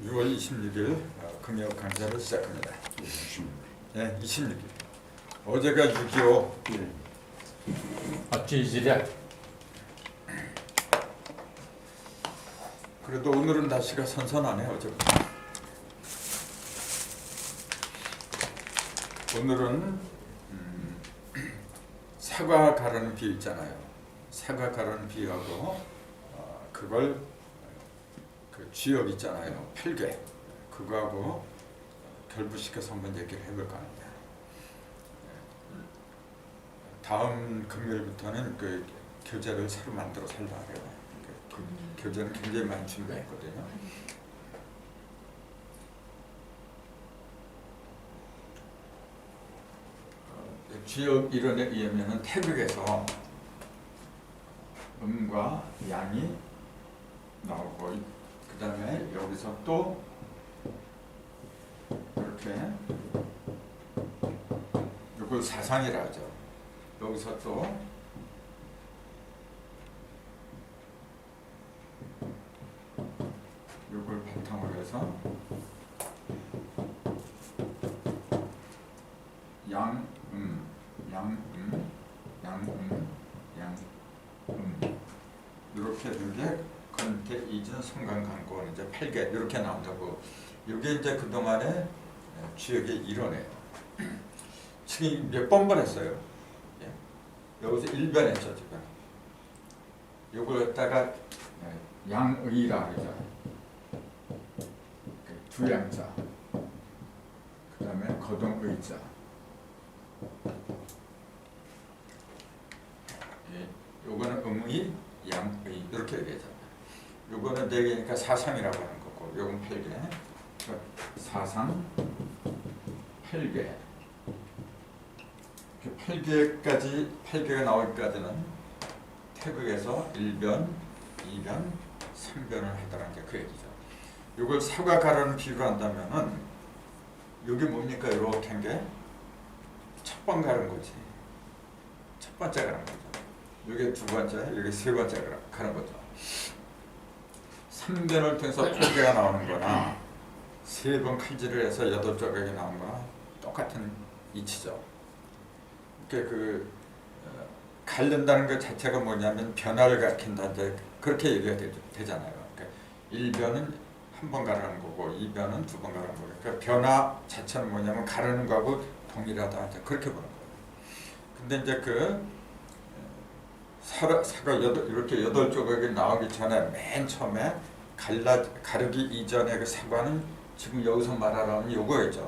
6월 26일 금요 강좌를 시작합니다. 네, 26일. 어제가 6.25. 어찌 이질이야? 그래도 오늘은 날씨가 선선하네. 어제보다. 오늘은 사과 가르는 비 있잖아요. 사과 가르는 비하고 그걸 그 쥐업 있잖아요. 팔괘 그거하고 결부시켜서 한번 얘기를 해볼까 합니다. 다음 금요일부터는 그 교재를 새로 만들어 살라 그래요. 그 교재는 굉장히 많이 준비했거든요. 쥐업 이론에 의하면은 태극에서 음과 양이 나오고 그 다음에 여기서 또 이렇게 이걸 사상이라 하죠. 여기서 또 이걸 바탕으로 해서 이렇게 된 게 건태, 이진, 성간강권 이제 8개 이렇게 나온다고. 이게 이제 그 동안에 쥐역의 일원이에요. 지금 몇 번만 했어요. 여기서 1변했죠 지금. 요걸 갖다가 양의라 그러죠. 두 양자. 그 다음에 거동의자. 요거는 음의, 양의 이렇게 얘기하잖아요. 요거는 4개니까 사상이라고 하는 거고, 요건 8개. 사상, 8개. 8개가 나오기까지는 태극에서 1변, 2변, 3변을 하더라는 게 그 얘기죠. 요걸 사과 가르는 비유로 한다면은 요게 뭡니까? 이렇게 한 게 첫 번 가른 거지. 첫 번째 가른 거죠. 이게 두 번째, 이게 세 번째 가는 거죠. 3변을 통해서 8개가 나오는 거나 3번 칼질을 해서 8조각이 나온 거나 똑같은 이치죠. 갈른다는 것 자체가 뭐냐면 변화를 가리킨다. 이제 그렇게 얘기가 되잖아요. 그러니까 1변은 한 번 가르는 거고 2변은 두 번 가르는 거고. 그러니까 변화 자체는 뭐냐면 가르는 거하고 동일하다. 이제 그렇게 보는 거예요. 근데 이제 사과 이렇게 8조각이 나오기 전에 맨 처음에 가르기 이전에 그 사과는 지금 여기서 말하라면 요거였죠.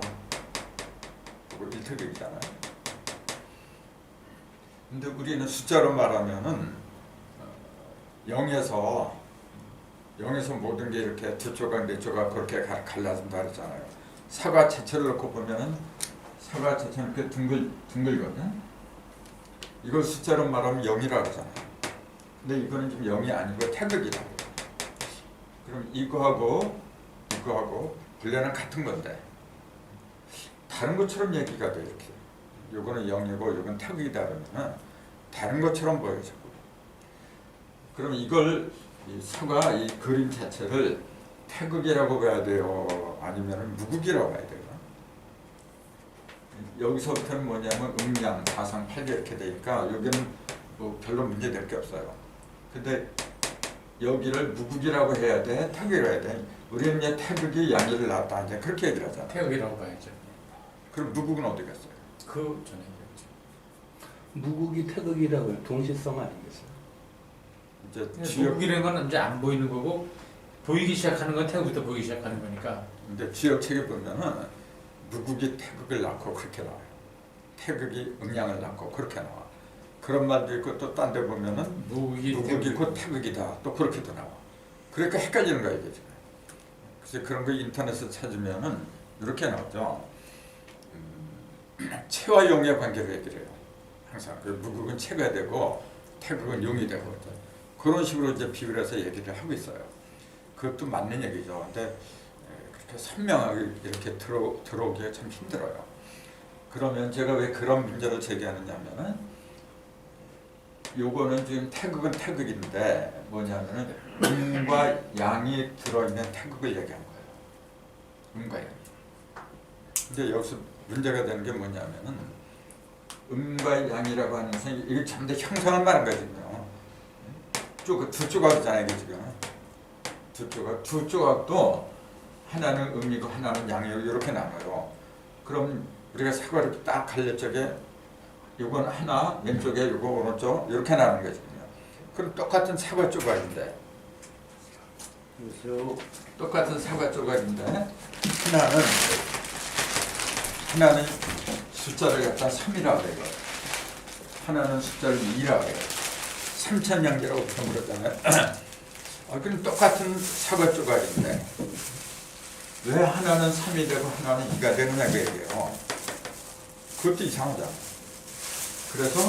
요거 1태극이잖아요. 근데 우리는 숫자로 말하면은 0에서 모든 게 이렇게 2조각, 4조각 그렇게 갈라진다 그랬잖아요. 사과 자체를 놓고 보면은 사과 자체는 이렇게 둥글거든. 이걸 숫자로 말하면 0이라고 하잖아요. 근데 이거는 지금 0이 아니고 태극이라고. 그럼 이거하고 분례는 같은 건데 다른 것처럼 얘기가 돼 이렇게. 요거는 0이고 요건 태극이다 그러면 다른 것처럼 보여요. 그럼 이걸 이 사과 이 그림 자체를 태극이라고 봐야 돼요? 아니면 무극이라고 봐야 돼요? 여기서부터는 뭐냐면 음양, 사상, 8개 이렇게 되니까 여기는 뭐 별로 문제 될 게 없어요. 근데 여기를 무극이라고 해야 돼? 태극이라고 해야 돼? 우리는 이제 태극이 양의를 낳았다. 이제 그렇게 얘기를 하잖아요. 태극이라고 봐야죠. 그럼 무극은 어디 갔어요? 그 전에 얘기했죠. 무국이 태극이라고 동시성 아니겠어요? 이제 무극이라는 건 이제 안 보이는 거고 보이기 시작하는 건 태극부터 보이기 시작하는 거니까. 근데 지역책에 보면은 무국이 태극을 낳고 그렇게 나와요. 태극이 음양을 낳고 그렇게 나와. 그런 말도 있고 또 딴 데 보면은 무국이 곧 태극이다. 또 그렇게도 나와. 그러니까 헷갈리는 거야 이게 지금. 그래서 그런 거 인터넷에 찾으면은 이렇게 나오죠. 체와 용의 관계를 얘기를 해요. 항상 무국은 체가 되고 태극은 용이 되고 그런 식으로 이제 비교를 해서 얘기를 하고 있어요. 그것도 맞는 얘기죠. 근데 그렇게 선명하게 이렇게 들어오기가 참 힘들어요. 그러면 제가 왜 그런 문제를 제기하느냐면은 요거는 지금 태극은 태극인데 뭐냐면은 음과 양이 들어있는 태극을 얘기한 거예요. 음과 양. 근데 여기서 문제가 되는 게 뭐냐면은 음과 양이라고 하는 것은 이게 전부 다 형상을 말한 거거든요. 두 조각이잖아요, 이게 지금. 두 조각도 하나는 음이고 하나는 양이고 이렇게 나눠요. 그럼 우리가 사과를 이렇게 딱 갈릴 적에 이건 하나, 왼쪽에 이거 오른쪽 이렇게 나누는 거거든요. 그럼 똑같은 사과 조각인데 똑같은 사과 조각인데 하나는 숫자를 갖다 3이라고 해요. 하나는 숫자를 2라고 해요. 삼천량계라고 부르잖아요. 그럼 똑같은 사과 조각인데 왜 하나는 3이 되고 하나는 2가 되느냐 그 얘기예요. 그것도 이상하잖아. 그래서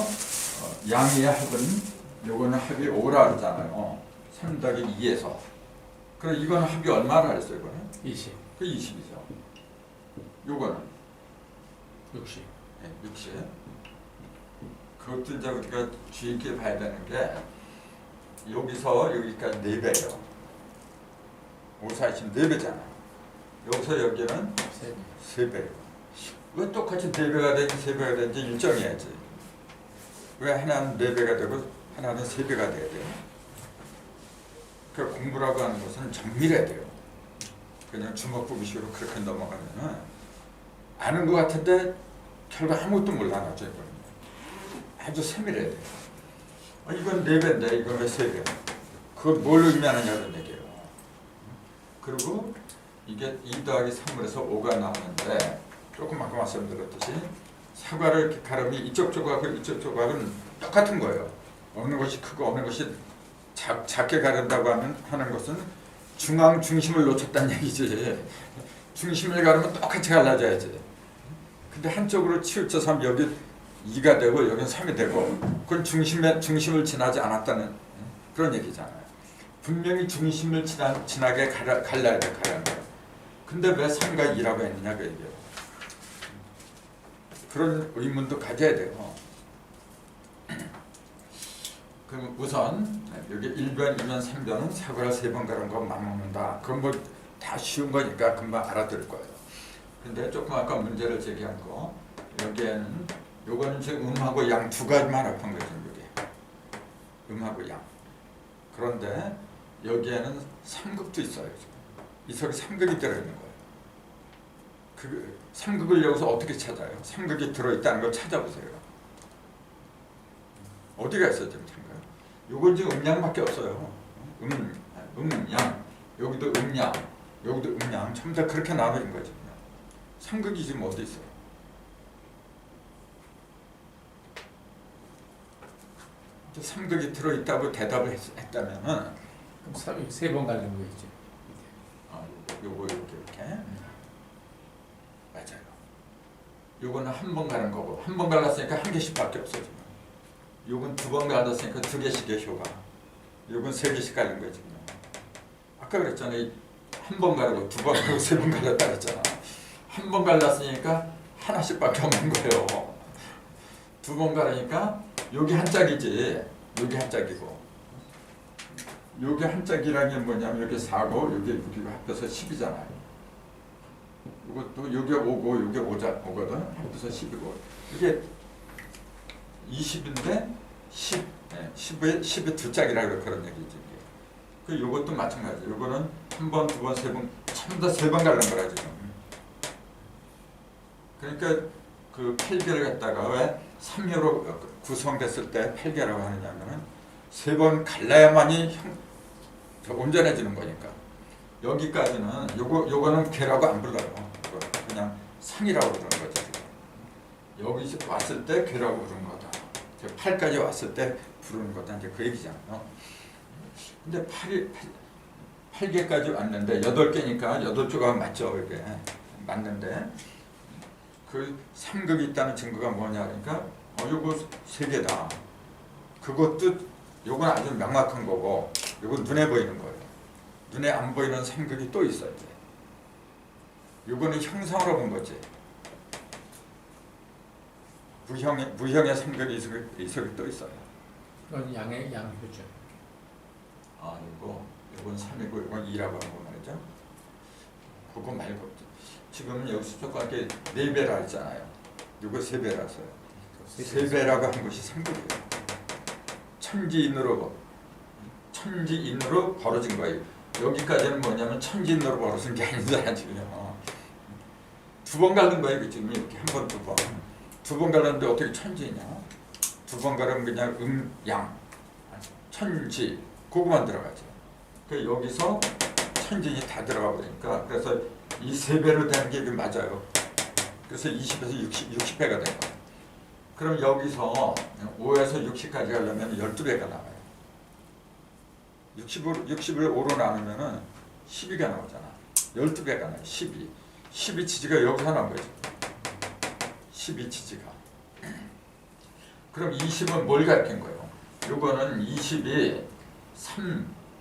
양의 합은 요거는 합이 5라 그러잖아요. 3 더하기 2에서. 그럼 이거는 합이 얼마나 그랬어요? 이거는? 20, 그 20이죠. 요거는 60. 네, 60. 그것도 이제 우리가 주의 깊게 봐야 되는 게 여기서 여기까지 4배예요. 5, 40, 4배잖아. 여기서 여기는 3배예요. 왜 똑같이 4배가 되는지 3배가 되는지 일정해야지. 왜 하나는 4배가 되고 하나는 3배가 돼야 돼요? 그 공부라고 하는 것은 정밀해야 돼요. 그냥 주먹보기식으로 그렇게 넘어가면 아는 것 같은데 결국 아무것도 몰라 나죠. 아주 세밀해야 돼요. 이건 4배인데 이건 왜 3배야? 그걸 뭘 의미하느냐는 얘기예요. 그리고 이게 2 더하기 3으로 해서 5가 나오는데 조금 아까 말씀드렸듯이 사과를 이렇게 가르면 이쪽 조각과 이쪽 조각은 똑같은 거예요. 어느 것이 크고 어느 것이 작게 가른다고 하는 것은 중앙 중심을 놓쳤다는 얘기지. 중심을 가르면 똑같이 갈라져야지. 근데 한쪽으로 치우쳐서 하면 여기 2가 되고 여기는 3이 되고 그건 중심을 지나지 않았다는 그런 얘기잖아요. 분명히 중심을 지나게 갈라야 돼, 가라는 거예요. 근데 왜 3과 2라고 했느냐 그 얘기예요. 그런 의문도 가져야 돼요. 그럼 우선 여기 1변, 2변, 3변은 사과를 3번 가른 거 맞먹는다. 그건 뭐 다 쉬운 거니까 금방 알아들을 거예요. 근데 조금 아까 문제를 제기한 거 여기에는 요거는 지금 음하고 양 두 가지만 합한 거죠. 여기 음하고 양. 그런데 여기에는 삼극도 있어요. 이 속에 삼극이 들어있는 거예요. 그 삼극을 여기서 어떻게 찾아요? 삼극이 들어있다는 걸 찾아보세요. 어디가 있어요 지금 삼극? 요건 지금 음양밖에 없어요. 음양. 여기도 음양. 여기도 음양. 전부 다 그렇게 나눠진 거죠. 삼극이 지금 어디 있어요? 삼극이 들어있다고 대답을 했다면은 그럼 3번 가는 거겠죠. 요거 이렇게 맞아요. 요거는 한 번 가는 거고 한 번 갈랐으니까 한 개씩밖에 없어 지금. 요건 2번 갈랐으니까 2개씩의 효가. 요건 3개씩 갈린 거지. 아까 그랬잖아요. 한 번 가르고 2번 가르고 3번 갈랐다 그랬잖아. 한 번 갈랐으니까 하나씩밖에 없는 거예요. 2번 가르니까 여기 한 짝이지. 여기 한 짝이고. 여기 한 짝이라는 게 뭐냐면 여기 4고 여기 6이고 합해서 10이잖아요. 이것도 여기 5고 여기 5거든. 합해서 10이고. 이게 20인데 10에 두 짝이라고 그런 얘기지. 그 요것도 마찬가지. 요거는 한 번, 2번, 3번 전부 다 3번 가는 거라 지금. 그러니까 그 8개를 갖다가 왜 3혀로 구성됐을 때 8개라고 하느냐면은 3번 갈라야만이 온전해지는 거니까. 여기까지는 요거는 개라고 안 불러요. 그냥 상이라고 부르는 거죠. 여기 왔을 때 개라고 부르는 거다. 8까지 왔을 때 부르는 거다. 이제 그 얘기잖아요. 근데 8개까지 왔는데 8개니까 8조각 맞죠. 이게 맞는데 그 삼극이 있다는 증거가 뭐냐 그러니까 요거 3개다. 그것도 요건 아주 명확한 거고 요건 눈에 보이는 거예요. 눈에 안 보이는 삼극이 또 있어요. 요거는 형상으로 본 거지. 무형의 삼극이 이 속에 또 있어요. 그건 양의 양표죠. 요건 3이고 요건 2라고 하는 거 말이죠. 그거 말고 지금 여기서 조그맣게 4배라 했잖아요. 이거 3배라서요. 3배라고 한 것이 3급이에요. 천지인으로 벌어진 거예요. 여기까지는 뭐냐면 천지인으로 벌어진 게 아니잖아 지금요. 2번 가는 거예요. 그 지금 이렇게 한 번, 2번. 2번 가는데 어떻게 천지냐? 2번 가면 그냥 양, 천지 그거만 들어가죠. 그 여기서 천진이 다 들어가 버리니까 그래서 이 3배로 되는 게 맞아요. 그래서 20에서 60배가 된 거예요. 그럼 여기서 5에서 60까지 가려면 12배가 나와요. 60을 5로 나누면 12가 나오잖아. 12배가 나와요. 12 치즈가 여기서 나온 거죠. 12 치즈가. 그럼 20은 뭘 가리킨 거예요? 요거는 20이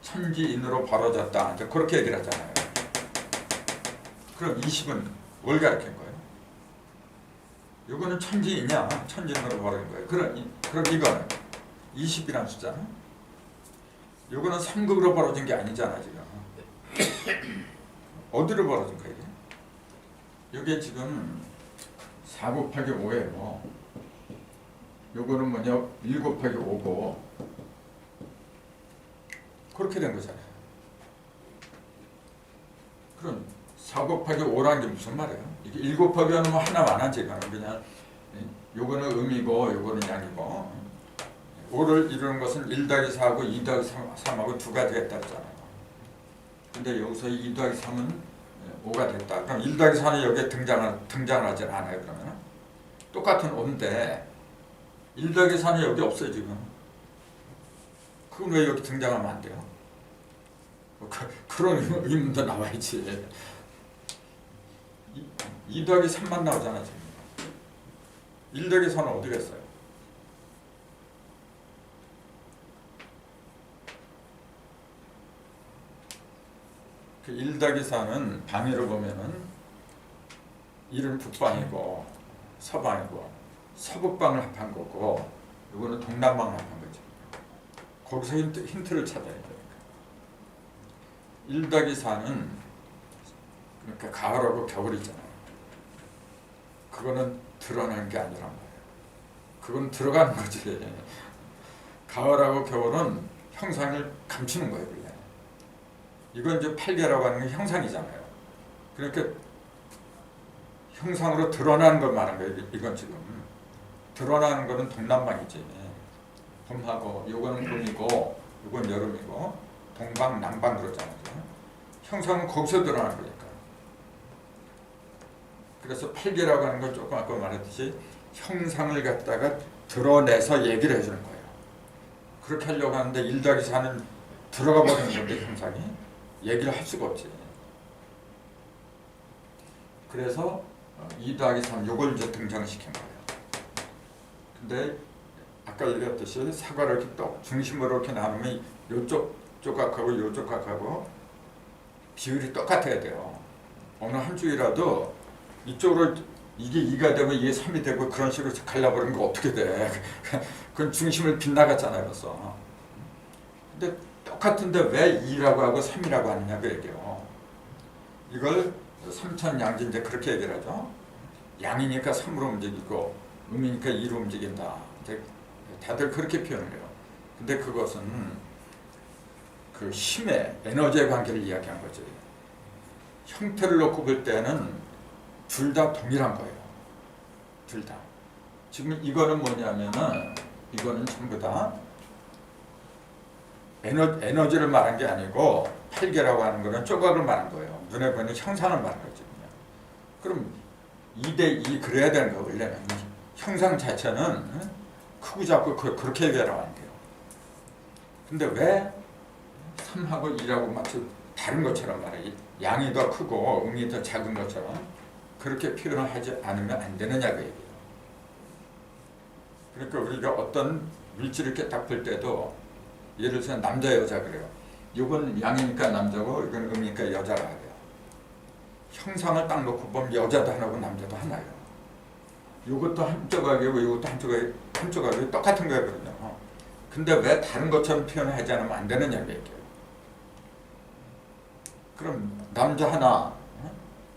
3천지인으로 벌어졌다. 이제 그렇게 얘기를 하잖아요. 그럼 20은 뭘 가리킨 거예요? 요거는 천지인이야. 천지인으로 벌어진 거예요. 그럼 이거는 20이라는 숫자는? 요거는 3급으로 벌어진 게 아니잖아 지금. 어디로 벌어진 거예요? 이게 지금 4 곱하기 5예요. 요거는 뭐냐 1 곱하기 5고 그렇게 된 거잖아요. 그럼 4 곱하기 5라는 게 무슨 말이에요? 이게 1 곱하기 5는 뭐 하나만 하지. 그냥 요거는 음이고 요거는 양이고 5를 이루는 것은 1 더하기 4하고 2 더하기 3하고 두 가지가 있다 했잖아요. 근데 여기서 2 더하기 3은 5가 됐다. 그럼 1 더하기 4는 여기에 등장하지 않아요. 그러면 똑같은 5인데 1 더하기 4는 여기 없어요 지금. 그건 왜 여기 등장하면 안 돼요? 그런 의문도 나와야지. 2 더하기 3만 나오잖아 지금. 1 더하기 4는 어디 갔어요? 그 1 더하기 4는 방위로 보면은 1은 북방이고 서방이고 서북방을 합한 거고 이거는 동남방을 합한 거죠. 거기서 힌트를 찾아야 되니까. 1 더하기 4는 그러니까 가을하고 겨울 있잖아요. 그거는 드러나는 게 아니란 말이에요. 그건 들어가는 거지. 가을하고 겨울은 형상을 감추는 거예요. 그게. 이건 이제 8개라고 하는 게 형상이잖아요. 그러니까 형상으로 드러나는 걸 말하는 거예요. 이건 지금 드러나는 거는 동남방이지. 봄하고 요거는 봄이고 요건 여름이고 동방 남방 그러잖아요. 형상은 거기서 드러나는 거니까. 그래서 8개라고 하는 건 조금 아까 말했듯이 형상을 갖다가 드러내서 얘기를 해주는 거예요. 그렇게 하려고 하는데 1 더하기 4는 들어가 버리는 건데 형상이 얘기를 할 수가 없지. 그래서 2 더하기 3 요걸 이제 등장시킨 거예요. 근데 아까 얘기했듯이 사과를 이렇게 또 중심으로 이렇게 나누면 요쪽 조각하고 요쪽 각하고 비율이 똑같아야 돼요. 어느 한 쪽이라도 이쪽으로 이게 2가 되면 이게 3이 되고 그런 식으로 갈라버리면 어떻게 돼? 그건 중심을 빗나갔잖아요 벌써. 근데 똑같은데 왜 2라고 하고 3이라고 하느냐 그 얘기예요. 이걸 삼천양지인데 그렇게 얘기를 하죠. 양이니까 3으로 움직이고 음이니까 2로 움직인다. 다들 그렇게 표현을 해요. 근데 그것은 그 힘의 에너지의 관계를 이야기한 거지. 형태를 놓고 볼 때는 둘 다 동일한 거예요. 둘 다. 지금 이거는 뭐냐면은 이거는 전부 다 에너지를 말한 게 아니고 8개라고 하는 거는 조각을 말한 거예요. 눈에 보이는 형상을 말한 거지. 그럼 2대2 그래야 되는 거 원래는. 형상 자체는 크고 작고 그렇게 얘기하라고 하는 거예요. 근데 왜 3하고 2라고 마치 다른 것처럼 말해. 양이 더 크고 음이 더 작은 것처럼 그렇게 표현을 하지 않으면 안 되느냐 그 얘기예요. 그러니까 우리가 어떤 물질을 이렇게 딱 볼 때도 예를 들어서 남자 여자 그래요. 이건 양이니까 남자고 이건 음이니까 여자라 그래요. 형상을 딱 놓고 보면 여자도 하나고 남자도 하나예요. 이것도 한 조각이고 이것도 한 조각이고 똑같은 거거든요. 근데 왜 다른 것처럼 표현을 하지 않으면 안 되느냐 그 얘기예요. 그럼 남자 하나,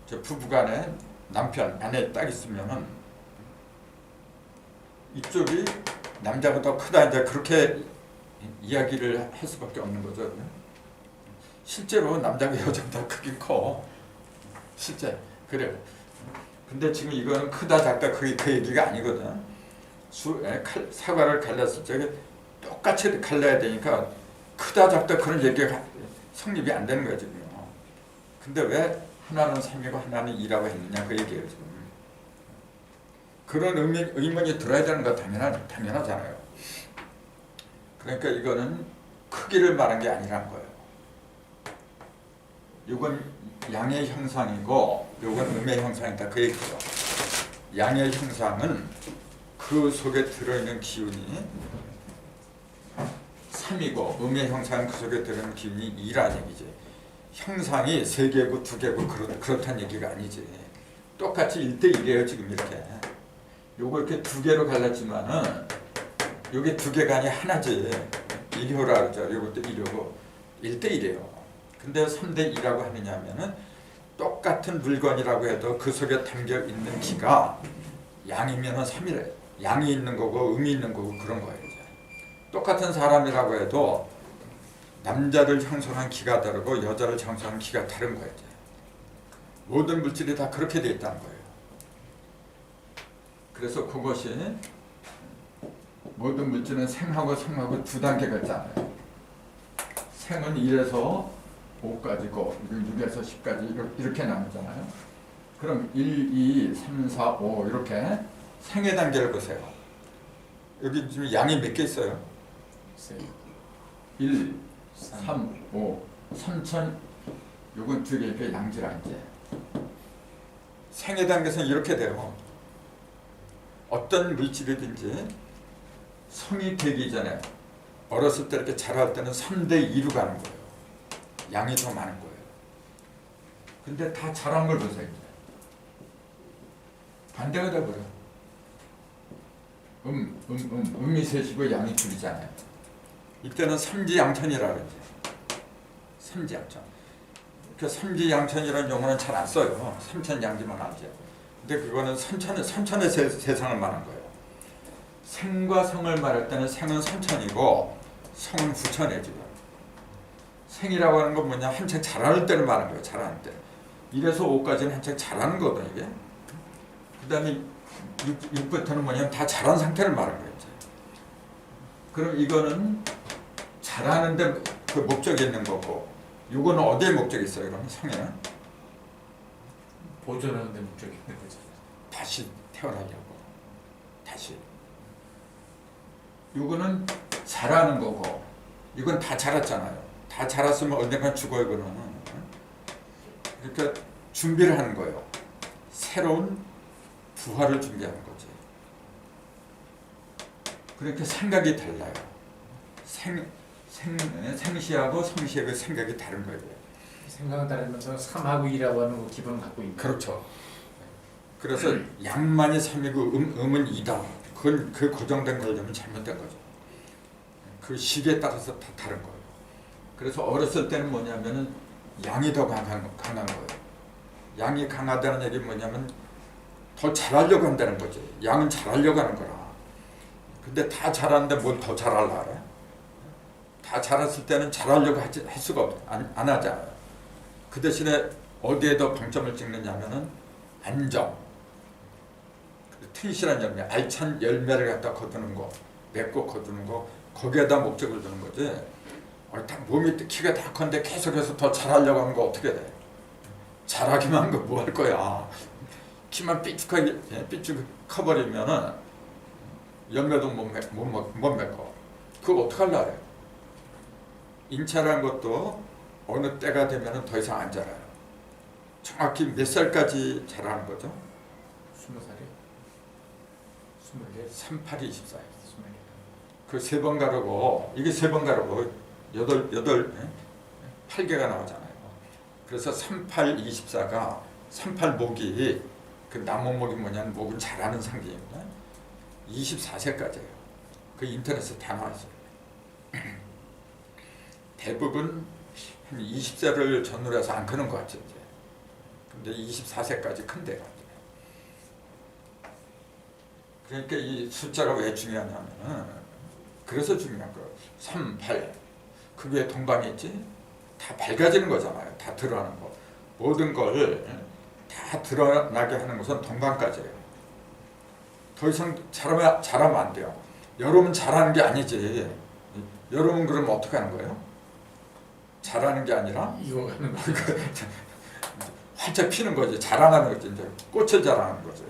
저 부부간에 남편, 아내 딱 있으면은 이쪽이 남자가 더 크다 이제 그렇게 이야기를 할 수밖에 없는 거죠. 실제로 남자가 여자보다 크긴 커. 실제 그래요. 근데 지금 이거는 크다 작다 그 얘기가 아니거든. 사과를 갈랐을 적에 똑같이 갈라야 되니까 크다 작다 그런 얘기가 성립이 안 되는 거야 지금. 근데 왜 하나는 3이고 하나는 2라고 했느냐 그 얘기예요 지금. 그런 의문이 들어야 되는 거 당연하잖아요. 그러니까 이거는 크기를 말한 게 아니란 거예요. 이건 양의 형상이고 이건 음의 형상이다 그 얘기죠. 양의 형상은 그 속에 들어있는 기운이 3이고 음의 형상은 그 속에 들어있는 기운이 2라는 얘기지. 형상이 3개고 2개고 그렇다는 얘기가 아니지. 똑같이 1대1이에요 지금 이렇게. 요거 이렇게 2개로 갈랐지만은 요게 2개가 아니 하나지. 1효라 그러죠. 요것도 1효고 1대1이에요. 근데 3대2라고 하느냐면은 똑같은 물건이라고 해도 그 속에 담겨 있는 기가 양이면은 3이래. 양이 있는 거고 음이 있는 거고 그런 거예요. 이제. 똑같은 사람이라고 해도 남자를 형성한 기가 다르고 여자를 형성한 기가 다른 거예요. 이제. 모든 물질이 다 그렇게 돼 있다는 거예요. 그래서 그것이 모든 물질은 생하고 성하고 두 단계가 있잖아요. 생은 1에서 5까지고 6에서 10까지 이렇게 나누잖아요. 그럼 1, 2, 3, 4, 5 이렇게 생의 단계를 보세요. 여기 지금 양이 몇 개 있어요? 1, 3, 5, 3천 요건 2개니까 양지라 이제. 생의 단계에서는 이렇게 돼요. 어떤 물질이든지 성이 되기 전에 어렸을 때 이렇게 자랄 때는 3대2로 가는 거예요. 양이 더 많은 거예요. 근데 다 자란 걸 보세요. 이제. 반대가 돼버려. 음이 셋이고 양이 둘이잖아요. 이때는 삼지양천이라 그러지. 삼지양천. 그 삼지양천이라는 용어는 잘 안 써요. 삼천양지만 하죠. 근데 그거는 삼천의 세상을 말한 거예요. 생과 성을 말할 때는 생은 삼천이고 성은 구천이에요 지금. 생이라고 하는 건 뭐냐 한창 자라는 때를 말하는 거예요. 자라는 때. 1에서 5까지는 한창 자라는 거거든 이게. 그 다음에 6부터는 뭐냐면 다 자란 상태를 말하는 거예요. 이제. 그럼 이거는 자라는데 그 목적이 있는 거고 이거는 어디에 목적이 있어요? 그럼 성에는? 보존하는 데 목적이 있는 거죠. 다시 태어나려고. 다시. 이거는 자라는 거고 이건 다 자랐잖아요. 다 자랐으면 언젠간 죽어요. 이거는. 그러니까 준비를 하는 거예요. 새로운 부활을 준비하는 거지. 그러니까 생각이 달라요. 생시하고 성시의 그 생각이 다른 거예요. 생각은 다르면서 3하고 2라고 하는 거 기본을 갖고 있는 그렇죠. 그래서 양만이 3이고 음은 2다. 그건 그 고정된 걸려면 잘못된 거죠. 그 시기에 따라서 다 다른 거예요. 그래서 어렸을 때는 뭐냐면은 양이 더 강한 거예요. 양이 강하다는 얘기는 뭐냐면 더 잘하려고 한다는 거지. 양은 잘하려고 하는 거라. 근데 다 잘하는데 뭘 더 잘하려고 그래? 다 잘했을 때는 잘하려고 할 수가 없어. 안 하잖아요. 그 대신에 어디에 더 방점을 찍느냐면은 안정. 튼실한 열매, 알찬 열매를 갖다 거두는 거, 맺고 거두는 거, 거기에다 목적을 두는 거지. 몸이 키가 다 컸는데 계속해서 더 잘하려고 하는 거 어떻게 돼? 잘하기만 한 거 뭐 할 거야? 키만 삐죽 커버리면은 열매도 못 맺고. 그거 어떡하려고 해? 인체라는 것도 어느 때가 되면은 더 이상 안 자라요. 정확히 몇 살까지 자라는 거죠? 20살이요? 24? 38, 24. 24. 그 세 번 가르고 이게 세 번 가르고 8개가 나오잖아요. 그래서 38, 24가 38목이 그 나무목이 뭐냐면 목은 자라는 상징입니다. 24세까지예요. 그 인터넷에 다 나왔어요. 대부분 한 20세를 전후로 해서 안 크는 것 같죠. 이제. 근데 24세까지 큰대요. 그러니까 이 숫자가 왜 중요하냐면은 그래서 중요한 거예요. 3, 8 그게 동방이 있지? 다 밝아지는 거잖아요. 다 드러나는 거. 모든 걸 다 드러나게 하는 것은 동방까지예요. 더 이상 잘하면 안 돼요. 여러분 잘하는 게 아니지. 여러분 그러면 어떻게 하는 거예요? 잘하는 게 아니라 이거 하는 거. 활짝 피는 거지. 자라나는 거지. 이제 꽃을 자라는 거지.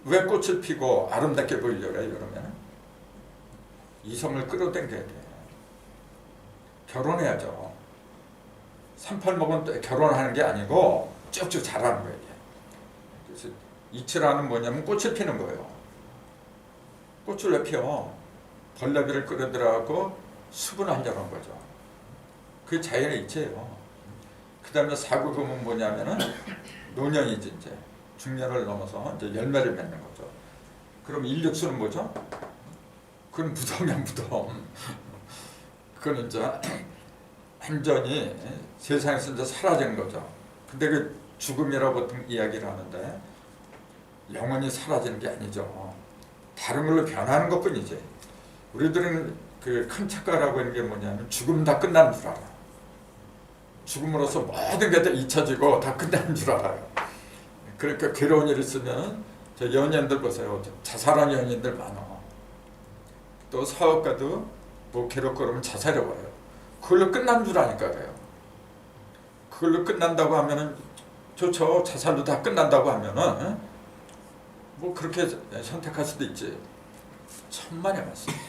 왜 꽃을 피고 아름답게 보이려고 해요? 그러면 이성을 끌어당겨야 돼. 결혼해야죠. 38 먹은 때 결혼하는 게 아니고 쭉쭉 자라는 거예요. 그래서 이치라는 뭐냐면 꽃을 피는 거예요. 꽃을 왜 피워? 벌레비를 끌어들여갖고 수분하려는 거죠. 그게 자연의 이치예요. 그 다음에 사구금은 뭐냐면은 노년이지 이제 중년을 넘어서 이제 열매를 맺는 거죠. 그럼 일육수는 뭐죠? 그건 무덤이야 무덤. 그건 이제 완전히 세상에서 이제 사라지는 거죠. 근데 그 죽음이라고 보통 이야기를 하는데 영원히 사라지는 게 아니죠. 다른 걸로 변하는 것뿐이지. 우리들은 그 큰 착각이라고 하는 게 뭐냐면 죽음 다 끝나는 줄 알아. 죽음으로써 모든 게 다 잊혀지고 다 끝나는 줄 알아요. 그러니까 괴로운 일 있으면 저 연예인들 보세요. 자살한 연예인들 많아. 또 사업가도 뭐 괴롭고 그러면 자살해버려요. 그걸로 끝난 줄 아니까 그래요. 그걸로 끝난다고 하면은 좋죠. 자살로 다 끝난다고 하면은 뭐 그렇게 선택할 수도 있지. 천만에 맞습니다.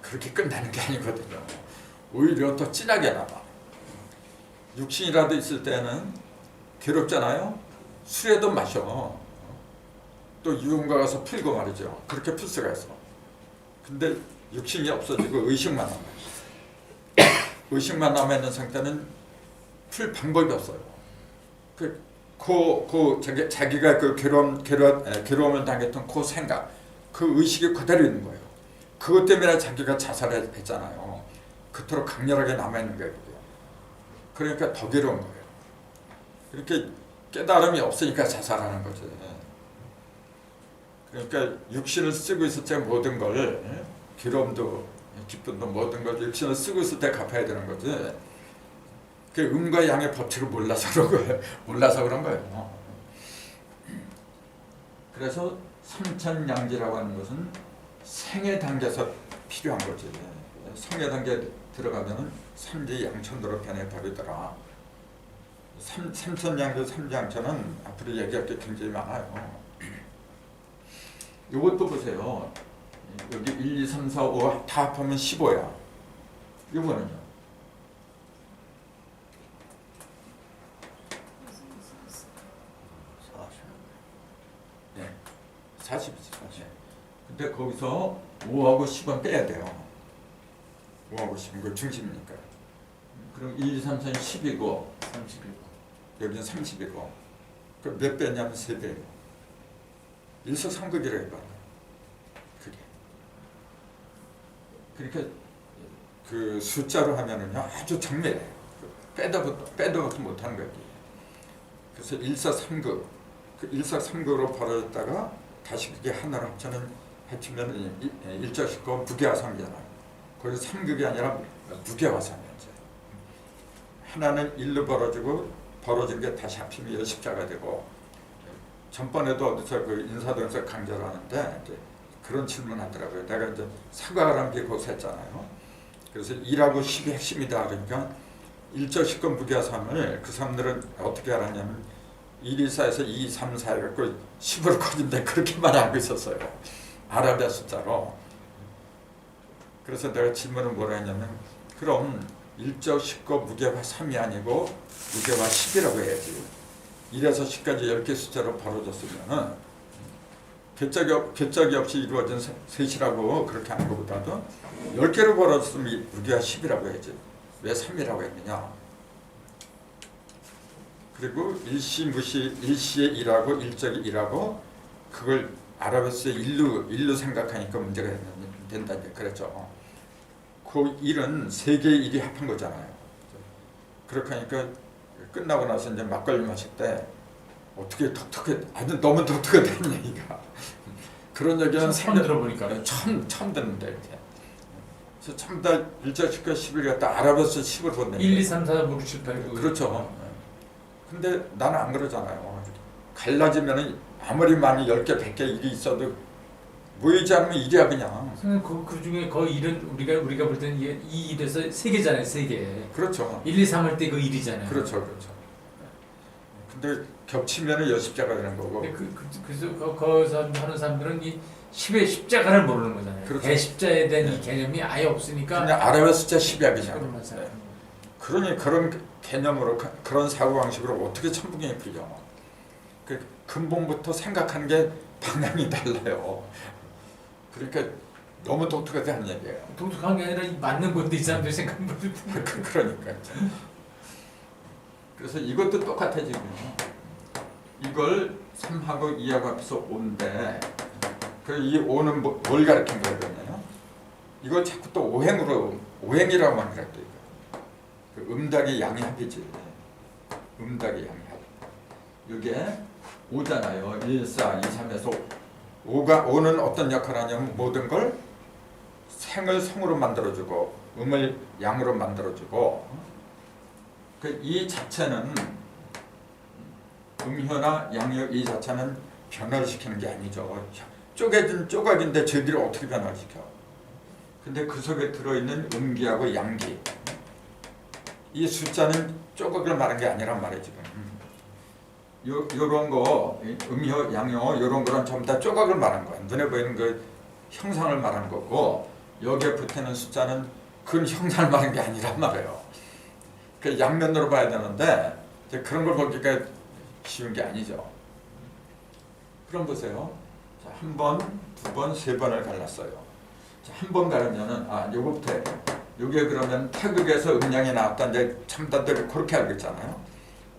그렇게 끝나는 게 아니거든요. 오히려 더 진하게 나와. 육신이라도 있을 때는 괴롭잖아요. 술에도 마셔. 또 유흥가 가서 풀고 말이죠. 그렇게 풀 수가 있어. 근데 육신이 없어지고 의식만 남아. 의식만 남아 있는 상태는 풀 방법이 없어요. 자기가 그 괴로움을 당했던 그 생각, 그 의식이 그대로 있는 거예요. 그것 때문에 자기가 자살했잖아요. 그토록 강렬하게 남아있는 거예요. 그러니까 더 괴로운 거예요. 그렇게 깨달음이 없으니까 자살하는 거죠. 그러니까 육신을 쓰고 있을 때 모든 걸, 괴로움도 기쁨도 모든 걸 육신을 쓰고 있을 때 갚아야 되는 거지. 그 음과 양의 법칙을 몰라서 그런 거예요. 몰라서 그런 거예요. 그래서 삼천양지라고 하는 것은 생의 단계에서 필요한 거지. 성의 단계에 들어가면은 삼지양천으로 변해버리더라. 삼천양지 삼지양천은 앞으로 얘기할 게 굉장히 많아요. 이것도 보세요. 여기 1, 2, 3, 4, 5 다 합하면 15야. 이거는요. 네, 40이죠. 근데 거기서 5하고 10은 빼야 돼요. 5하고 10은 그 중심이니까. 그럼 1, 2, 3, 4는 10이고 30이고 여기는 30이고 그럼 몇 배냐면 3배예요. 일석삼극이라고 해봐. 그게. 그러니까 그 숫자로 하면은요 아주 정밀해요. 빼도 못하는 거예요. 그래서 일석삼극. 그 일석삼극으로 벌어졌다가 다시 그게 하나로 합치면 일자식고 무게화상이잖아요. 거기서 삼극이 아니라 무게화상이죠. 하나는 일로 벌어진 게 다시 합치면 열십자가 되고. 전번에도 어디서 그 인사동에서 강좌를 하는데 이제 그런 질문 하더라고요. 내가 이제 사과라는 게 거기서 했잖아요. 그래서 1하고 10이 핵심이다. 그러니까 일조식권 무게화상을 그 사람들은 어떻게 알았냐면 1, 2, 4에서 2, 3, 4 해갖고 10으로 커진다. 그렇게만 알고 있었어요. 아라비아 숫자로. 그래서 내가 질문을 뭐라 했냐면 그럼 일조식권 무게화 3이 아니고 무게화 10이라고 해야지. 1에서 10까지 10개 숫자로 벌어졌으면은 궤적이 없이 이루어진 셋이라고 그렇게 하는 것보다도 10개로 벌어졌으면 무게화 10이라고 해야지. 왜 3이라고 했느냐. 그리고 일시의 1하고 일적이 1하고 그걸 아라베스의 일로 생각하니까 문제가 된다 그랬죠. 그 1은 3개의 1이 합한 거잖아요. 그렇게 하니까 끝나고 나서 이제 막걸리 마실 때 어떻게 독특해, 아주 너무 독특하다는 얘기가 그런 얘기는 처음 들어보니까 처음 듣는데 이렇게. 그래서 참다 1자 10과 10을 갖다 알아봐서 10을 본다. 1, 2, 3, 4, 5, 6, 7, 8, 9 그렇죠. 근데 나는 안 그러잖아요. 갈라지면은 아무리 많이 10개, 100개 일이 있어도 모이지 않으면 일이야 그냥. 선생님 그 중에 그 일은 우리가 볼 때는 이 일에서 3개잖아요. 3개. 그렇죠. 1, 2, 3 할 때 그 일이잖아요. 그렇죠. 근데 겹치면은 여십자가 되는 거고. 근데 그래서 거기서 하는 사람들은 이 10의 십자가를 모르는 거잖아요. 그렇죠. 대십자에 대한 네. 이 개념이 아예 없으니까 그냥 알아봐 숫자 10이야 그런 그냥. 맞아요. 그러니 그런 개념으로 그런 사고방식으로 어떻게 천부경이 풀려. 그 근본부터 생각하는 게 방향이 달라요. 그러니까 너무 독특하다는 얘기예요. 독특한 게 아니라 맞는 건데 이 사람들이 생각하는 것도 그러니까. 그래서 이것도 똑같아 지금. 이걸 3하고 2하고 합해서 5인데 이 5는 뭘 가르친 거예요 그러면? 이걸 자꾸 또 오행이라고만 그랬대. 그 음닭이 양이 합이지. 음닭이 양이 합. 이게 5잖아요. 1, 4, 2, 3에서 5는 어떤 역할을 하냐면 모든 걸 생을 성으로 만들어주고 음을 양으로 만들어주고 이 자체는 음효나 양효 이 자체는 변화를 시키는 게 아니죠. 쪼개진 조각인데 저희들이 어떻게 변화를 시켜? 근데 그 속에 들어있는 음기하고 양기 이 숫자는 조각을 말한 게 아니란 말이에요 지금. 요런 거 음효, 양효 요런 거는 전부 다 조각을 말한 거야. 눈에 보이는 그 형상을 말한 거고 여기에 붙는 숫자는 그 형상을 말한 게 아니란 말이에요. 그 양면으로 봐야 되는데 이제 그런 걸 보기가 쉬운 게 아니죠. 그럼 보세요. 자, 한 번, 두 번, 세 번을 갈랐어요. 한 번 가르면은 요거부터 해요. 요게 그러면 태극에서 음양이 나왔다. 이제 참다들이 그렇게 알고 있잖아요.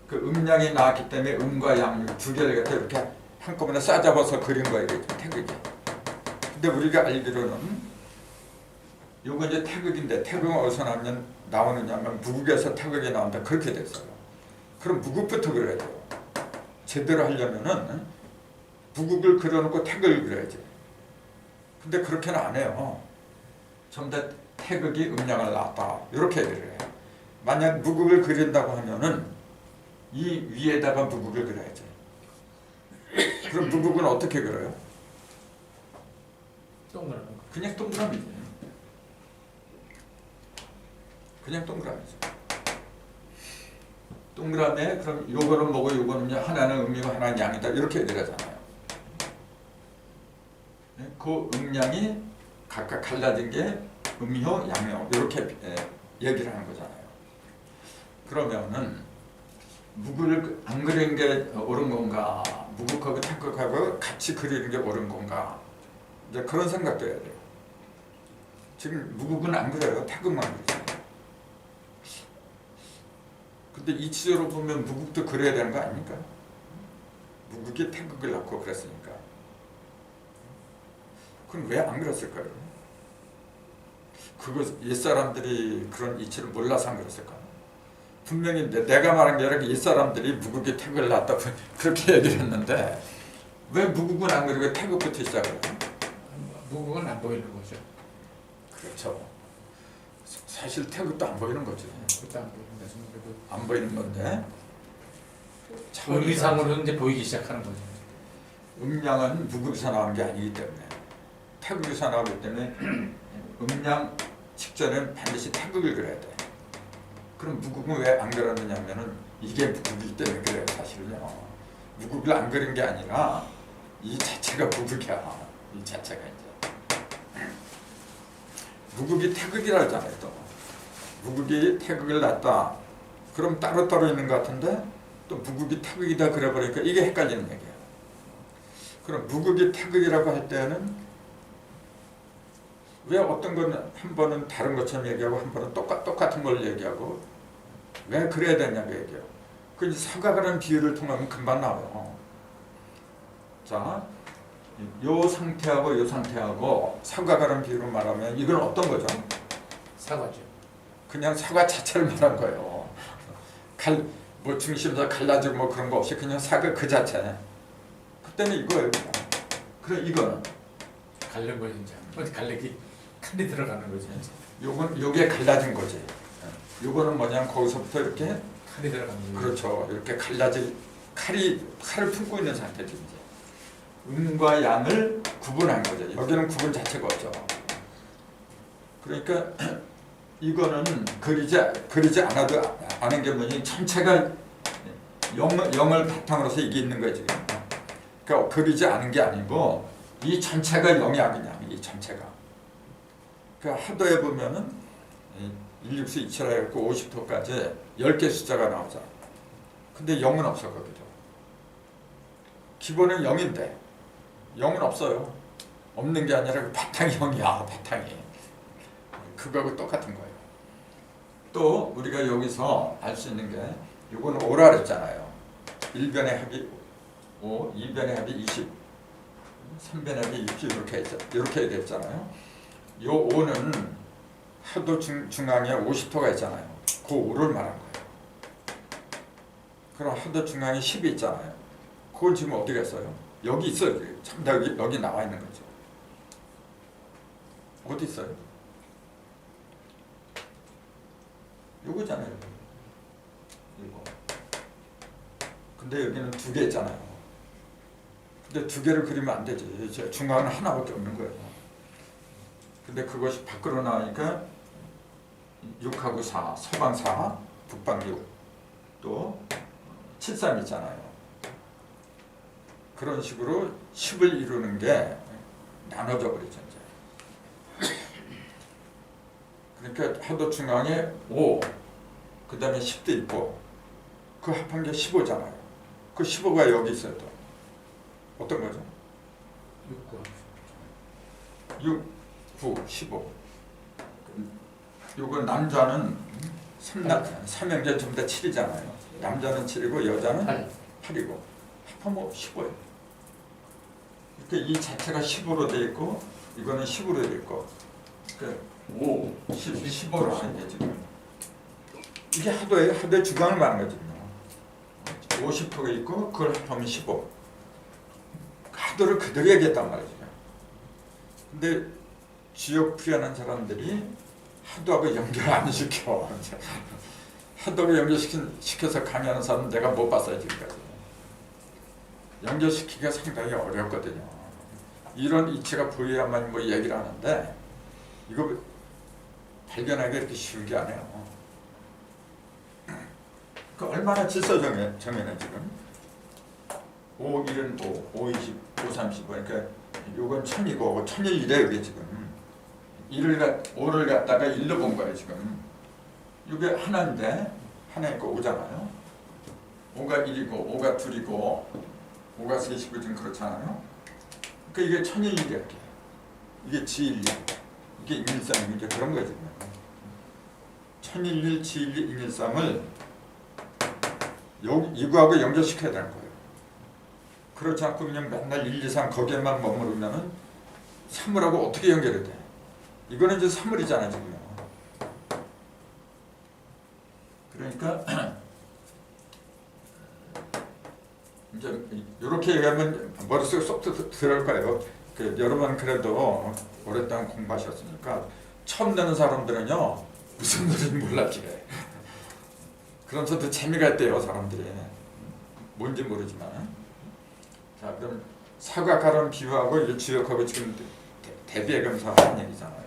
그 음양이 나왔기 때문에 음과 양 두 개를 갖다 이렇게 한꺼번에 싸잡아서 그린 거예요. 태극이. 근데 우리가 알기로는 요거 이제 태극인데 태극은 어디서 나오느냐면 무국에서 태극이 나온다. 그렇게 됐어요. 그럼 무국부터 그려야 돼요. 제대로 하려면은 무국을 그려놓고 태극을 그려야지. 근데 그렇게는 안 해요. 전부 다 태극이 음양을 낳았다. 이렇게 얘기를 해요. 만약 무국을 그린다고 하면은 이 위에다가 무국을 그려야지. 그럼 무국은 어떻게 그려요? 동그라미. 그냥 동그라미지. 그냥 동그라미지. 동그라미에 그럼 요거는 뭐고 요거는 하나는 음이고 하나는 양이다. 이렇게 얘기를 하잖아요. 그 음양이 각각 갈라진 게 음효, 양효 이렇게 얘기를 하는 거잖아요. 그러면은 무구를 안 그리는 게 옳은 건가? 무국하고 태극하고 같이 그리는 게 옳은 건가? 이제 그런 생각도 해야 돼요. 지금 무국은 안 그려요. 태극만 그리잖아요. 근데 이치적으로 보면 무국도 그려야 되는 거 아닙니까? 무국이 태극을 낳고 그랬으니까. 그럼 왜 안 그렸을까요? 그거 옛사람들이 그런 이치를 몰라서 안 그랬을까? 분명히 내가 말한 게 아니라 옛사람들이 무국이 태극을 낳았다고 그렇게 얘기를 했는데 왜 무국은 안 그리고 태극부터 시작을 해요? 무국은 안 보이는 거죠. 그렇죠. 사실 태극도 안 보이는 거죠. 그것도 안 보이는 거죠. 안 보이는 건데 의미상으로는 이제 보이기 시작하는 거죠. 음양은 무국에서 나온 게 아니기 때문에 태극에서 나오기 때문에 음양 직전에는 반드시 태극을 그려야 돼. 그럼 무국은 왜 안 그렸느냐 하면은 이게 무국이기 때문에 그래요. 사실은요. 무국을 안 그린 게 아니라 이 자체가 무국이야. 이 자체가 이제 무국이 태극이라 하잖아요. 또 무국이 태극을 낳았다. 그럼 따로따로 있는 것 같은데 또 무국이 태극이다 그래버리니까 이게 헷갈리는 얘기야. 그럼 무국이 태극이라고 할 때는 왜 어떤 건 한 번은 다른 것처럼 얘기하고 한 번은 똑같은 걸 얘기하고 왜 그래야 되냐고 얘기해요. 그 사각이라는 비유를 통하면 금방 나와요. 자, 요 상태하고 요 상태하고 사각이라는 비유로 말하면 이건 어떤 거죠? 사과죠. 그냥 사과 자체를 말한 거예요. 뭐 중심에서 갈라지고 뭐 그런 거 없이 그냥 사가 그 자체. 그때는 이거예요. 그래 이거는 갈른 거지 이제. 어디 갈래기 칼이 들어가는 거지. 이제. 요게 갈라진 거지. 요거는 뭐냐면 거기서부터 이렇게 칼이 들어가는 거지. 그렇죠. 이렇게 갈라질 칼을 품고 있는 상태죠. 이제 음과 양을 구분한 거죠. 여기는 구분 자체가 없죠. 그러니까 이거는 그리지 않아도 아는 게 뭐니 전체가 영을 바탕으로서 이게 있는 거예요 지금. 그러니까 그리지 않은 게 아니고 이 전체가 영이 아니냐 이 전체가. 그러니까 하도에 보면은 1, 6, 2, 7 해갖고 50도까지 10개 숫자가 나오잖아. 근데 영은 없어 거기도. 기본은 0인데 0은 없어요. 없는 게 아니라 그 바탕이 0이야 바탕이. 그거하고 똑같은 거예요. 또 우리가 여기서 알 수 있는 게 이거는 5라 그랬잖아요. 1변의 합이 5, 2변의 합이 20, 3변의 합이 60 이렇게 됐잖아요. 요 5는 하도 중앙에 50토가 있잖아요. 그 5를 말한 거예요. 그럼 하도 중앙에 10이 있잖아요. 그건 지금 어디 갔어요? 여기 있어요. 참 여기 나와 있는 거죠. 어디 있어요? 요거잖아요. 이거. 근데 여기는 2개 있잖아요. 근데 2개를 그리면 안 되지. 중앙은 하나밖에 없는 거예요. 근데 그것이 밖으로 나오니까 6하고 4, 서방 4, 북방 6, 또 7, 3 있잖아요. 그런 식으로 10을 이루는 게 나눠져 버리죠. 이제. 그러니까 하도 중앙에 5, 그 다음에 10도 있고 그 합한 게 15잖아요. 그 15가 여기 있어요. 또. 어떤 거죠? 6, 9, 15. 요거 남자는 3형제 전부 다 7이잖아요. 남자는 7이고 여자는 8이고 합하면 15예요. 이렇게 이 자체가 10으로 돼 있고 이거는 10으로 돼 있고 5, 10, 15로 하는데 지금 이게 하도예요. 하도의 주강을 말하는 거지. 50%가 있고 그걸 합하면 15. 하도를 그대로 얘기했단 말이죠. 근데 지역풀이하는 사람들이 하도하고 연결 안 시켜. 하도하고 연결시켜서 강의하는 사람은 내가 못 봤어요 지금까지. 연결시키기가 상당히 어렵거든요. 이런 이치가 보여야만 뭐 얘기를 하는데 이거 발견하기 이렇게 쉬운 게 아니에요. 그 얼마나 질서정연해 지금. 5, 1은 5, 5, 20, 5, 30. 그러니까 요건 1000이고 1001이래 이게 지금. 5를 갖다가 1로 본 거예요 지금. 이게 하나인데 하나 있고 5잖아요. 5가 1이고 5가 2이고 5가 3이고 지금 그렇잖아요. 그러니까 이게 1001이래. 이게 G12. 이게 113 이제 그런 거예요 지금. 1011, G12, 113을 이거하고 연결시켜야 되는 거예요. 그렇지 않고 그냥 맨날 1, 2, 3 거기에만 머무르면은 3을하고 어떻게 연결이 돼? 이거는 이제 3을이잖아요 지금. 그러니까 이제 이렇게 얘기하면 머릿속에 쏙 들어갈 거예요. 여러분 그래도 오랫동안 공부하셨으니까 처음 되는 사람들은요 무슨 노래인지 몰랐지. 그러면서도 재미가 있대요 사람들이. 뭔지 모르지만. 자 그럼 사과가론 비유하고 일주역하고 지금 대비해가면서 하는 얘기잖아요.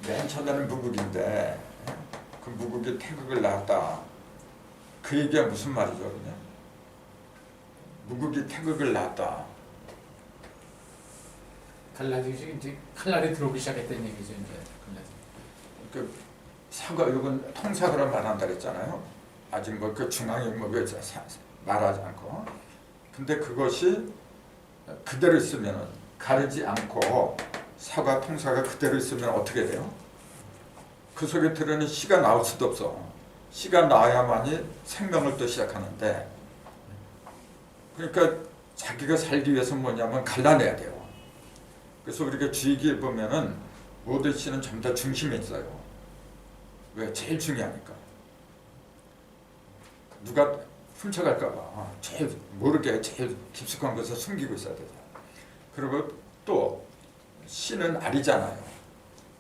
맨 처음에는 무국인데 그 무국이 태극을 낳았다. 그 얘기가 무슨 말이죠 그냥? 무국이 태극을 낳았다. 갈라지지 이제 칼날이 들어오기 시작했다는 얘기죠 이제. 그 사과 이건 통사과를 말한다 그랬잖아요. 아직 뭐 그 중앙에 뭐 말하지 않고. 근데 그것이 그대로 있으면 가르지 않고 사과 통사가 그대로 있으면 어떻게 돼요? 그 속에 들어있는 씨가 나올 수도 없어. 씨가 나야만이 생명을 또 시작하는데. 그러니까 자기가 살기 위해서 뭐냐면 갈라내야 돼요. 그래서 우리가 주의기에 보면은 모든 씨는 전부 다 중심에 있어요. 왜? 제일 중요하니까. 누가 훔쳐갈까봐 제일 모르게 제일 깊숙한 곳에 숨기고 있어야 되죠. 그리고 또 씨는 알이잖아요.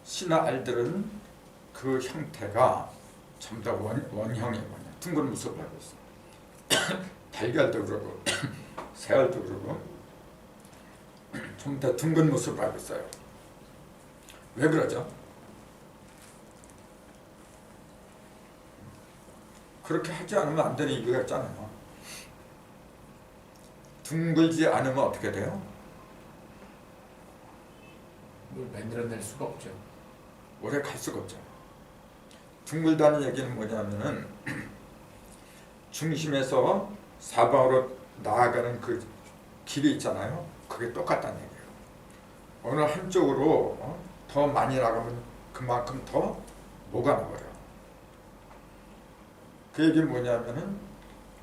씨나 알들은 그 형태가 전부 다 원형이에요. 둥근 모습을 하고 있어. 달걀도 그러고 새알도 그러고 전부 다 둥근 모습을 하고 있어요. 왜 그러죠? 그렇게 하지 않으면 안 되는 이유가 있잖아요. 둥글지 않으면 어떻게 돼요? 뭘 만들어낼 수가 없죠. 오래 갈 수가 없죠. 둥글다는 얘기는 뭐냐면은 중심에서 사방으로 나아가는 그 길이 있잖아요. 그게 똑같다는 얘기예요. 어느 한쪽으로 더 많이 나가면 그만큼 더 뭐가 나버려요. 그 얘기는 뭐냐면은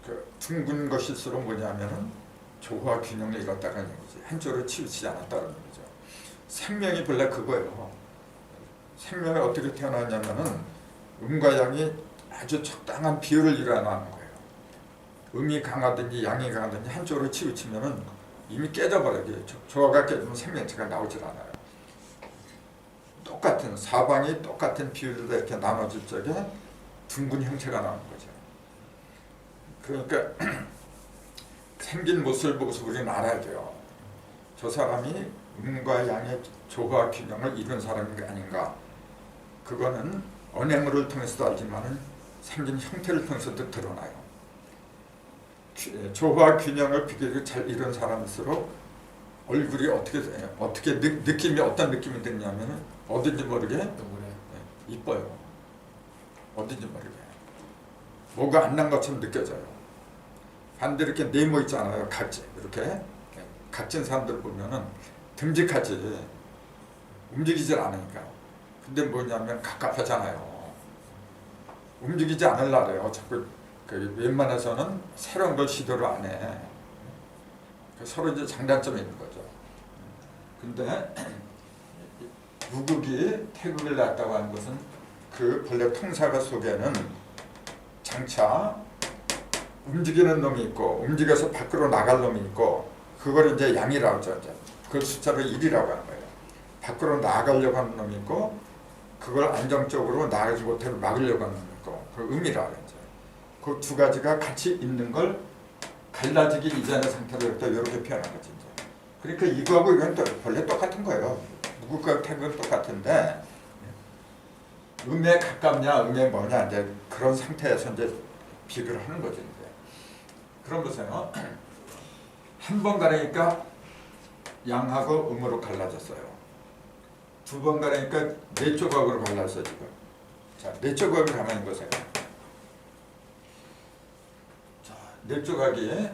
그 둥근 것일수록 뭐냐면은 조화 균형을 이뤘다는 얘기지. 한쪽으로 치우치지 않았다는 얘기죠. 생명이 본래 그거예요. 생명이 어떻게 태어나냐면은 음과 양이 아주 적당한 비율을 일어나는 거예요. 음이 강하든지 양이 강하든지 한쪽으로 치우치면은 이미 깨져버려요. 조화가 깨지면 생명체가 나오질 않아요. 똑같은 사방이 똑같은 비율로 이렇게 나눠질 적에 둥근 형체가 나오는 거죠. 그러니까 생긴 모습을 보고서 우리는 알아야 돼요. 저 사람이 음과 양의 조화 균형을 이룬 사람이 아닌가. 그거는 언행물을 통해서도 알지만은 생긴 형태를 통해서도 드러나요. 조화 균형을 비교적 잘 이룬 사람일수록 얼굴이 어떻게 느낌이 어떤 느낌이 드냐면은 어딘지 모르게 이뻐요. 어딘지 모르게 뭐가 안 난 것처럼 느껴져요. 반대로 이렇게 네모 있잖아요. 각지 이렇게 각진 사람들 보면은 듬직하지 움직이질 않으니까. 근데 뭐냐면 갑갑하잖아요. 움직이지 않으려래요. 자꾸 웬만해서는 새로운 걸 시도를 안 해. 서로 이제 장단점이 있는 거죠. 근데 무국이 태국을 낳았다고 하는 것은 그 본래 통사가 속에는 장차 움직이는 놈이 있고 움직여서 밖으로 나갈 놈이 있고 그걸 이제 양이라고 하죠. 그걸 숫자로 1이라고 하는 거예요. 밖으로 나가려고 하는 놈이 있고 그걸 안정적으로 나가지 못해 막으려고 하는 놈이 있고 그 음이라고 하죠. 그 두 가지가 같이 있는 걸 갈라지기 이전의 상태로 이렇게 표현한 거지. 그러니까 이거하고 이건 또 본래 똑같은 거예요. 무국과 태국은 똑같은데 음에 가깝냐 음에 뭐냐 이제 그런 상태에서 이제 비교를 하는 거죠. 이제. 그럼 보세요. 한 번 가르니까 양하고 음으로 갈라졌어요. 두 번 가르니까 네 조각으로 갈라졌어요 지금. 자, 네 조각을 가만히 보세요. 자, 네 조각이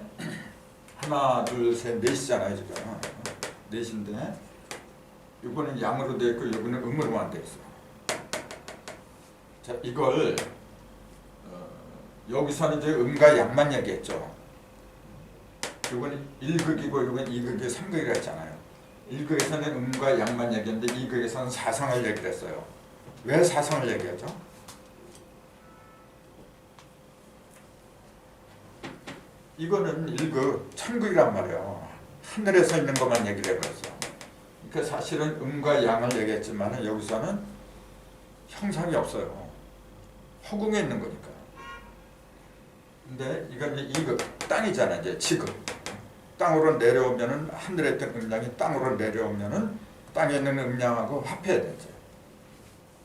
하나, 둘, 셋, 넷이잖아요 지금. 넷인데 이거는 양으로 되어 있고 이거는 음으로만 되어 있어요. 자, 이걸 여기서는 이제 음과 양만 얘기했죠. 이건 1극이고 이건 2극이 3극이라 했잖아요. 1극에서는 음과 양만 얘기했는데 2극에서는 사성을 얘기를 했어요. 왜 사성을 얘기하죠? 이거는 1극, 천극이란 말이에요. 하늘에서 있는 것만 얘기를 해버렸어. 그러니까 사실은 음과 양을 얘기했지만 여기서는 형상이 없어요. 허공에 있는 거니까. 근데 이건 이제 2극, 땅이잖아 이제 지극. 땅으로 내려오면은 하늘에 있던 음량이 땅으로 내려오면은 땅에 있는 음량하고 합해야 되지.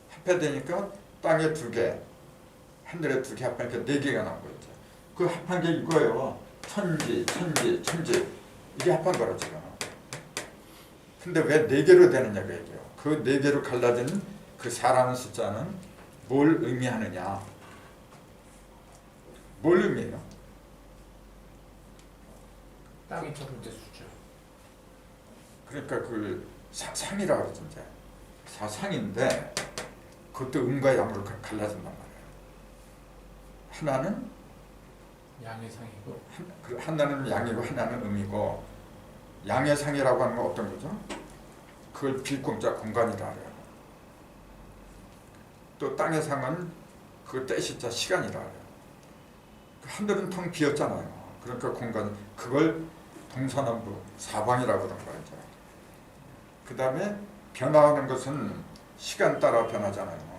합해되니까 땅에 2개, 하늘에 2개 합하니까 4개가 나온 거죠. 그 합한 게 이거예요. 천지, 천지, 천지. 이게 합한 거라 지금. 근데 왜 4개로 되느냐고 얘기해요. 그 4개로 갈라진 그 4라는 숫자는 뭘 의미하느냐. 뭘 의미해요? 땅이 첫 번째 숫자. 그러니까 그 상이라고 그러죠. 이제. 사상인데 그것도 음과 양으로 갈라진단 말이에요. 하나는 양의 상이고 하나는 양이고 하나는 음이고 양의 상이라고 하는 건 어떤 거죠? 그걸 빌공자 공간이라 해요. 또 땅의 상은 그 때시자 시간이라 해요. 하늘은 텅 비었잖아요. 그러니까 공간 그걸 동서남북 사방이라고 그런 거예요. 그 다음에 변화하는 것은 시간 따라 변하잖아요.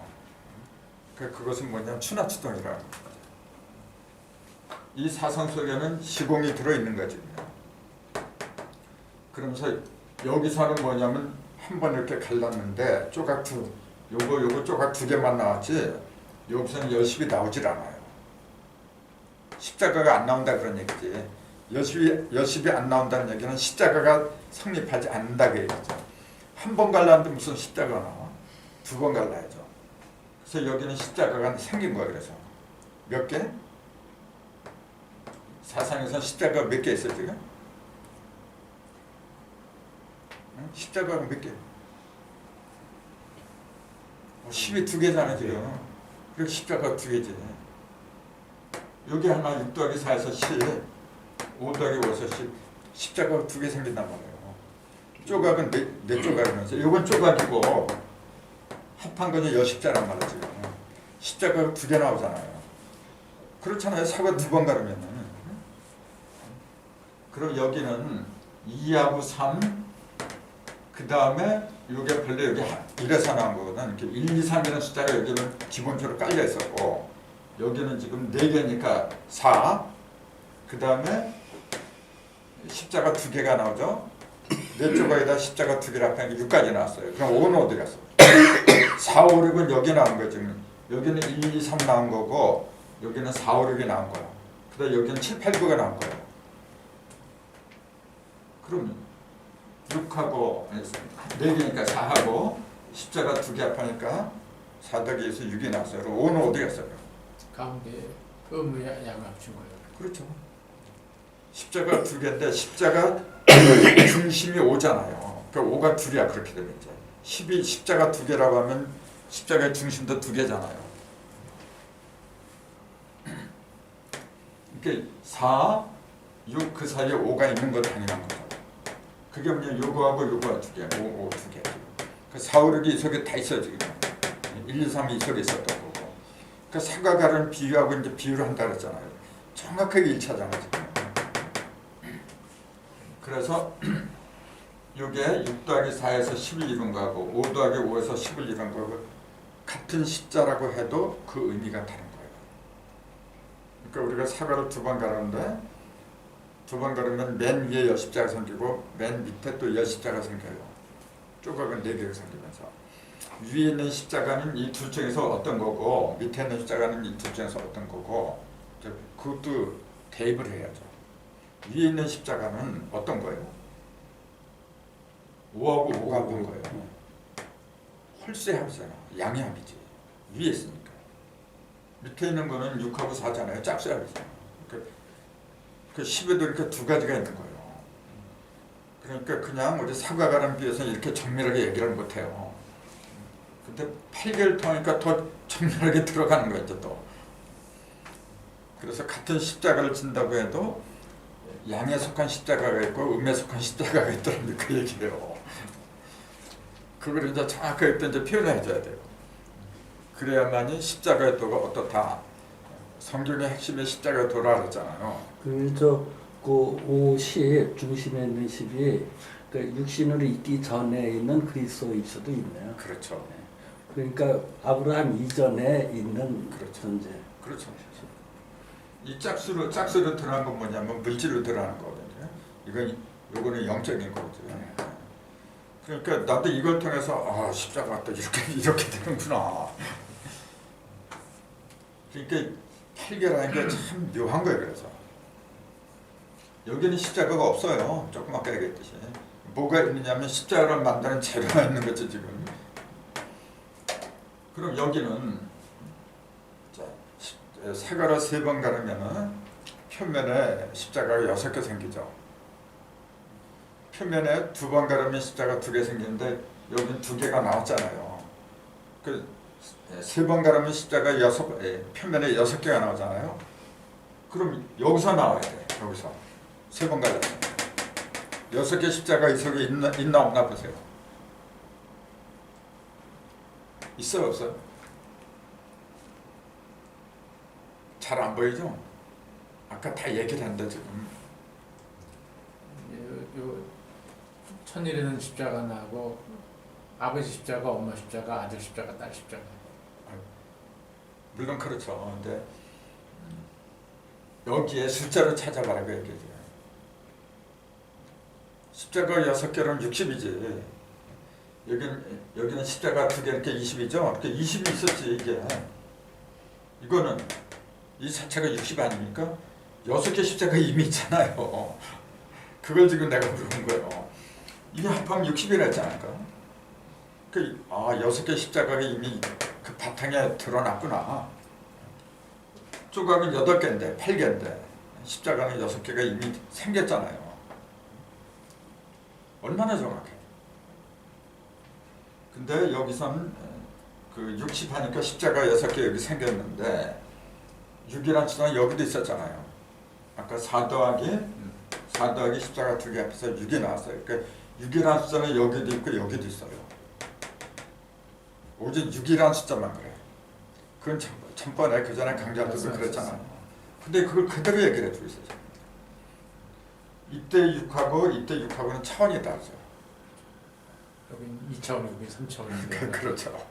그것은 뭐냐면 추나추동이라는 거죠. 이 사선 속에는 시공이 들어있는 거지. 그러면서 여기서는 뭐냐면 한 번 이렇게 갈랐는데 조각 요거 조각 2개만 나왔지 여기서는 여십이 나오질 않아요. 십자가가 안 나온다 그런 얘기지. 여십이 안 나온다는 얘기는 십자가가 성립하지 않는다 그 얘기죠. 한 번 갈랐는데 무슨 십자가가 나와? 2번 갈라야죠. 그래서 여기는 십자가가 생긴 거예요. 그래서 몇 개? 사상에서는 십자가가 몇 개 있어요 지금? 십자가가 몇 개? 10이 2개잖아요 지금. 그리고 십자가가 2개지. 여기 하나 6 더하기 4에서 10, 5 더하기 5에서 10, 십자가가 2개 생긴단 말이에요. 조각은 네 조각이면서 이건 조각이고 합한 거는 여십자란 말이에요 지금. 십자가가 2개 나오잖아요. 그렇잖아요. 사과 2번 가르면은. 그럼 여기는 2하고 3, 그 다음에 이게 원래 여기 1에서 나온 거거든. 1, 2, 3이라는 숫자가 여기는 기본적으로 깔려 있었고 여기는 지금 4개니까 4, 그 다음에 십자가 2개가 나오죠. 4조각에다 십자가 2개를 합하니까 6까지 나왔어요. 그럼 5는 어디 갔어? 4, 5, 6은 여기 나온 거죠. 지금 여기는 1, 2, 3 나온 거고 여기는 4, 5, 6이 나온 거야. 그 다음에 여기는 7, 8, 9가 나온 거예요. 그러면 6하고 4개니까 4하고 십자가 2개 합하니까 4 더하기 2에서 6이 나왔어요. 그럼 5는 어디 갔어요? 가운데 음의 양을 합친 거예요. 그렇죠. 십자가 2개인데 십자가 중심이 5잖아요. 그러니까 5가 2이야. 그렇게 되면 이제 10이 십자가 2개라고 하면 십자가의 중심도 2개잖아요. 이렇게 4, 6 그 사이에 5가 있는 거 당연한 거죠. 그게 뭐냐 요거하고 요거가 2개, 5, 2개. 그 4, 5, 6이 이 속에 다 있어요 지금. 1, 2, 3이 이 속에 있었던 거고. 그 사과가를 비유하고 이제 비유를 한다 그랬잖아요. 정확하게 일치하잖아요 지금. 그래서 요게 6 더하기 4에서 10을 이룬 거하고 5 더하기 5에서 10을 이룬 거하고 같은 십자라고 해도 그 의미가 다른 거예요. 그러니까 우리가 사과를 2번 가르는데 2번 가르면 맨 위에 여십자가 생기고 맨 밑에 또 여십자가 생겨요. 조각은 4개가 생기면서 위에 있는 십자가는 이 둘 중에서 어떤 거고 밑에 있는 십자가는 이 둘 중에서 어떤 거고 그것도 대입을 해야죠. 위에 있는 십자가는 어떤 거예요? 5하고 5가 합한 거예요. 홀수의 합이잖아. 양의 합이지. 위에 있으니까. 밑에 있는 거는 6하고 4잖아요. 짝수의 합이잖아. 그 10에도 이렇게 2가지가 있는 거예요. 그러니까 그냥 우리 사과가랑 비해서 이렇게 정밀하게 얘기를 못해요. 근데 8개를 통하니까 더 정밀하게 들어가는 거죠 또. 그래서 같은 십자가를 진다고 해도 양에 속한 십자가가 있고 음에 속한 십자가가 있다는 그 얘기예요. 그걸 이제 정확하게 또 이제 표현해 줘야 돼요. 그래야만이 십자가의 도가 어떻다. 성경의 핵심의 십자가의 도라 그랬잖아요. 그 50 중심에 있는 10이 그 육신으로 있기 전에 있는 그리스도일 수도 있네요. 그렇죠. 그러니까 아브라함 이전에 있는 그렇죠. 존재. 그렇죠. 이 짝수로 드러난 건 뭐냐면 물질로 드러나는 거거든요. 요거는 영적인 거거든요. 그러니까 나도 이걸 통해서 십자가가 또 이렇게 되는구나. 그러니까 8개라는 게 참 묘한 거예요. 그래서 여기는 십자가가 없어요. 조금 아까 얘기했듯이 뭐가 있느냐면 십자가를 만드는 재료가 있는 거죠 지금. 그럼 여기는 사과를 3번 가르면은 표면에 십자가가 6개 생기죠. 표면에 2번 가르면 십자가 2개 생기는데 여기는 2개가 나왔잖아요. 그 3번 가르면 십자가 표면에 6개가 나오잖아요. 그럼 여기서 나와야 돼. 여기서 3번 가르면 6개 십자가 이 속에 있나 없나 보세요. 있어요 없어요? 잘 안 보이죠? 아까 다 얘기를 했는데 지금 요 천일에는 십자가 나고 아버지 십자가, 엄마 십자가, 아들 십자가, 딸 십자가. 물론 그렇죠. 근데 여기에 숫자로 찾아가라고 얘기죠. 십자가 6개로는 60이지. 여기는 십자가 2개 이렇게 20이죠. 그러니까 20이 있었지 이게. 이거는 이 자체가 60 아닙니까? 6개 십자가 이미 있잖아요. 그걸 지금 내가 물은 거예요. 이게 합하면 60이라 했지 않을까? 6개 십자가가 이미 그 바탕에 드러났구나. 조각은 8개인데 8개인데 십자가는 6개가 이미 생겼잖아요. 얼마나 정확해. 근데 여기선 그 60 하니까 십자가 6개 여기 생겼는데 6이라는 숫자는 여기도 있었잖아요. 아까 4 더하기 십자가 2개 앞에서 6이 나왔어요. 그러니까 6이라는 숫자는 여기도 있고 여기도 있어요. 오직 6이라는 숫자만 그래. 그건 천번에 그 전에 강좌도 그랬잖아요. 근데 그걸 그대로 얘기를 해주고 있어요. 이때 6하고 이때 6하고는 차원이 다르죠. 여긴 2차원, 여긴 3차원인데. 그렇죠.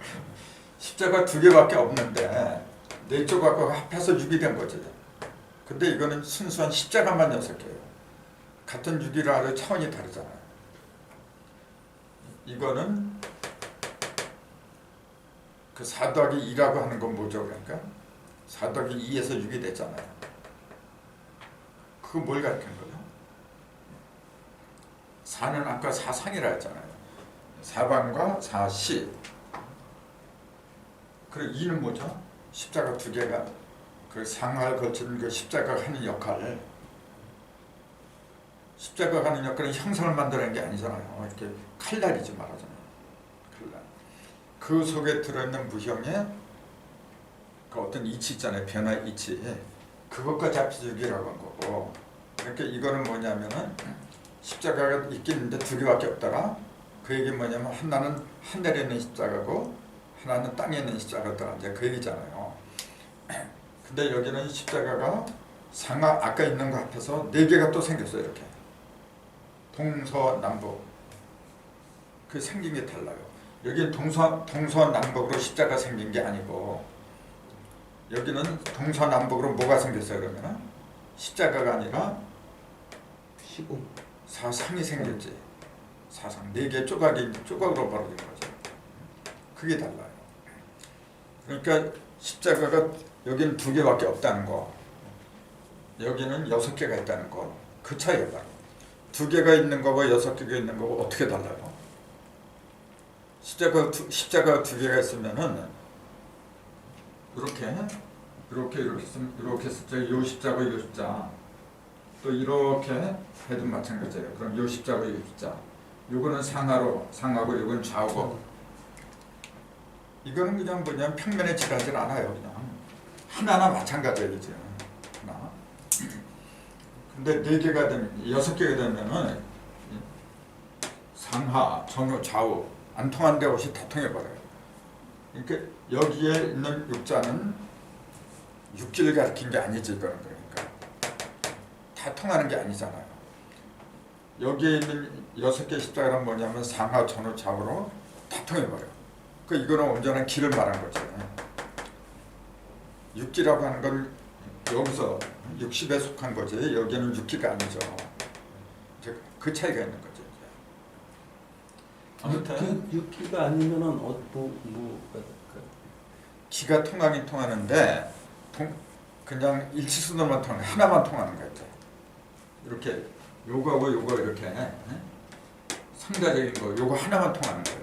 십자가 2개밖에 없는데 4쪽하고 합해서 6이 된 거죠. 근데 이거는 순수한 십자가만 6개예요. 같은 6이라 해도 차원이 다르잖아요. 이거는 그 4 더하기 2라고 하는 건 뭐죠? 그러니까 4 더하기 2에서 6이 됐잖아요. 그거 뭘 가리키는 거죠? 4는 아까 사상이라 했잖아요. 사방과 사시. 그리고 2는 뭐죠? 십자가 2개가 그 상하를 거친 그 십자가가 하는 역할. 십자가가 하는 역할은 형상을 만드는 게 아니잖아요. 이렇게 칼날이지 말하잖아요. 칼날. 그 속에 들어있는 무형의 그 어떤 이치 있잖아요. 변화 이치. 그것까지 합쳐서 6이라고 한 거고. 그러니까 이거는 뭐냐면은 십자가가 있긴 있는데 2개밖에 없더라. 그 얘기는 뭐냐면 하나는 하늘에 있는 십자가고 하나는 땅에 있는 십자가더라. 이제 그 얘기잖아요. 근데 여기는 십자가가 상하 아까 있는 거 합해서 4개가 또 생겼어요. 이렇게. 동서남북. 그 생긴 게 달라요. 여기 동서남북으로 십자가 생긴 게 아니고 여기는 동서남북으로 뭐가 생겼어요? 그러면은 십자가가 아니라 시공. 사상이 생겼지. 사상 4개 조각으로 벌어진 거죠. 그게 달라요. 그러니까 십자가가 여기는 2개밖에 없다는 거, 여기는 6개가 있다는 거, 그 차이가 바로 2개가 있는 거고 6개가 있는 거고 어떻게 달라요? 십자가 2개가 있으면은 이렇게 숫자, 요 십자가 요 십자, 또 이렇게 해도 마찬가지예요. 그럼 요 십자가 요 십자, 요거는 상하고 요건 좌우고. 이거는 그냥 뭐냐면 평면에 칠하질 않아요. 그냥 하나나 마찬가지이죠. 하나. 근데 4개가 되면 6개가 되면은 상하, 정우, 좌우 안 통하는데 없이 다 통해버려요. 그러니까 여기에 있는 육자는 육지를 가리킨 게 아니지. 이거는 그러니까 다 통하는 게 아니잖아요. 여기에 있는 6개 십자가는 뭐냐면 상하, 전후, 좌우로 다 통해버려요. 그 이거는 온전한 길을 말한 거죠. 육기라고 하는 건 여기서 60에 속한 거지. 여기는 육기가 아니죠. 그 차이가 있는 거죠. 아무튼 6기가 아니면은 기가 통하긴 통하는데 그냥 일치순으로만 통하는 하나만 통하는 거죠. 이렇게 요거하고 요거 이렇게 상대적인 거 요거 하나만 통하는 거예요.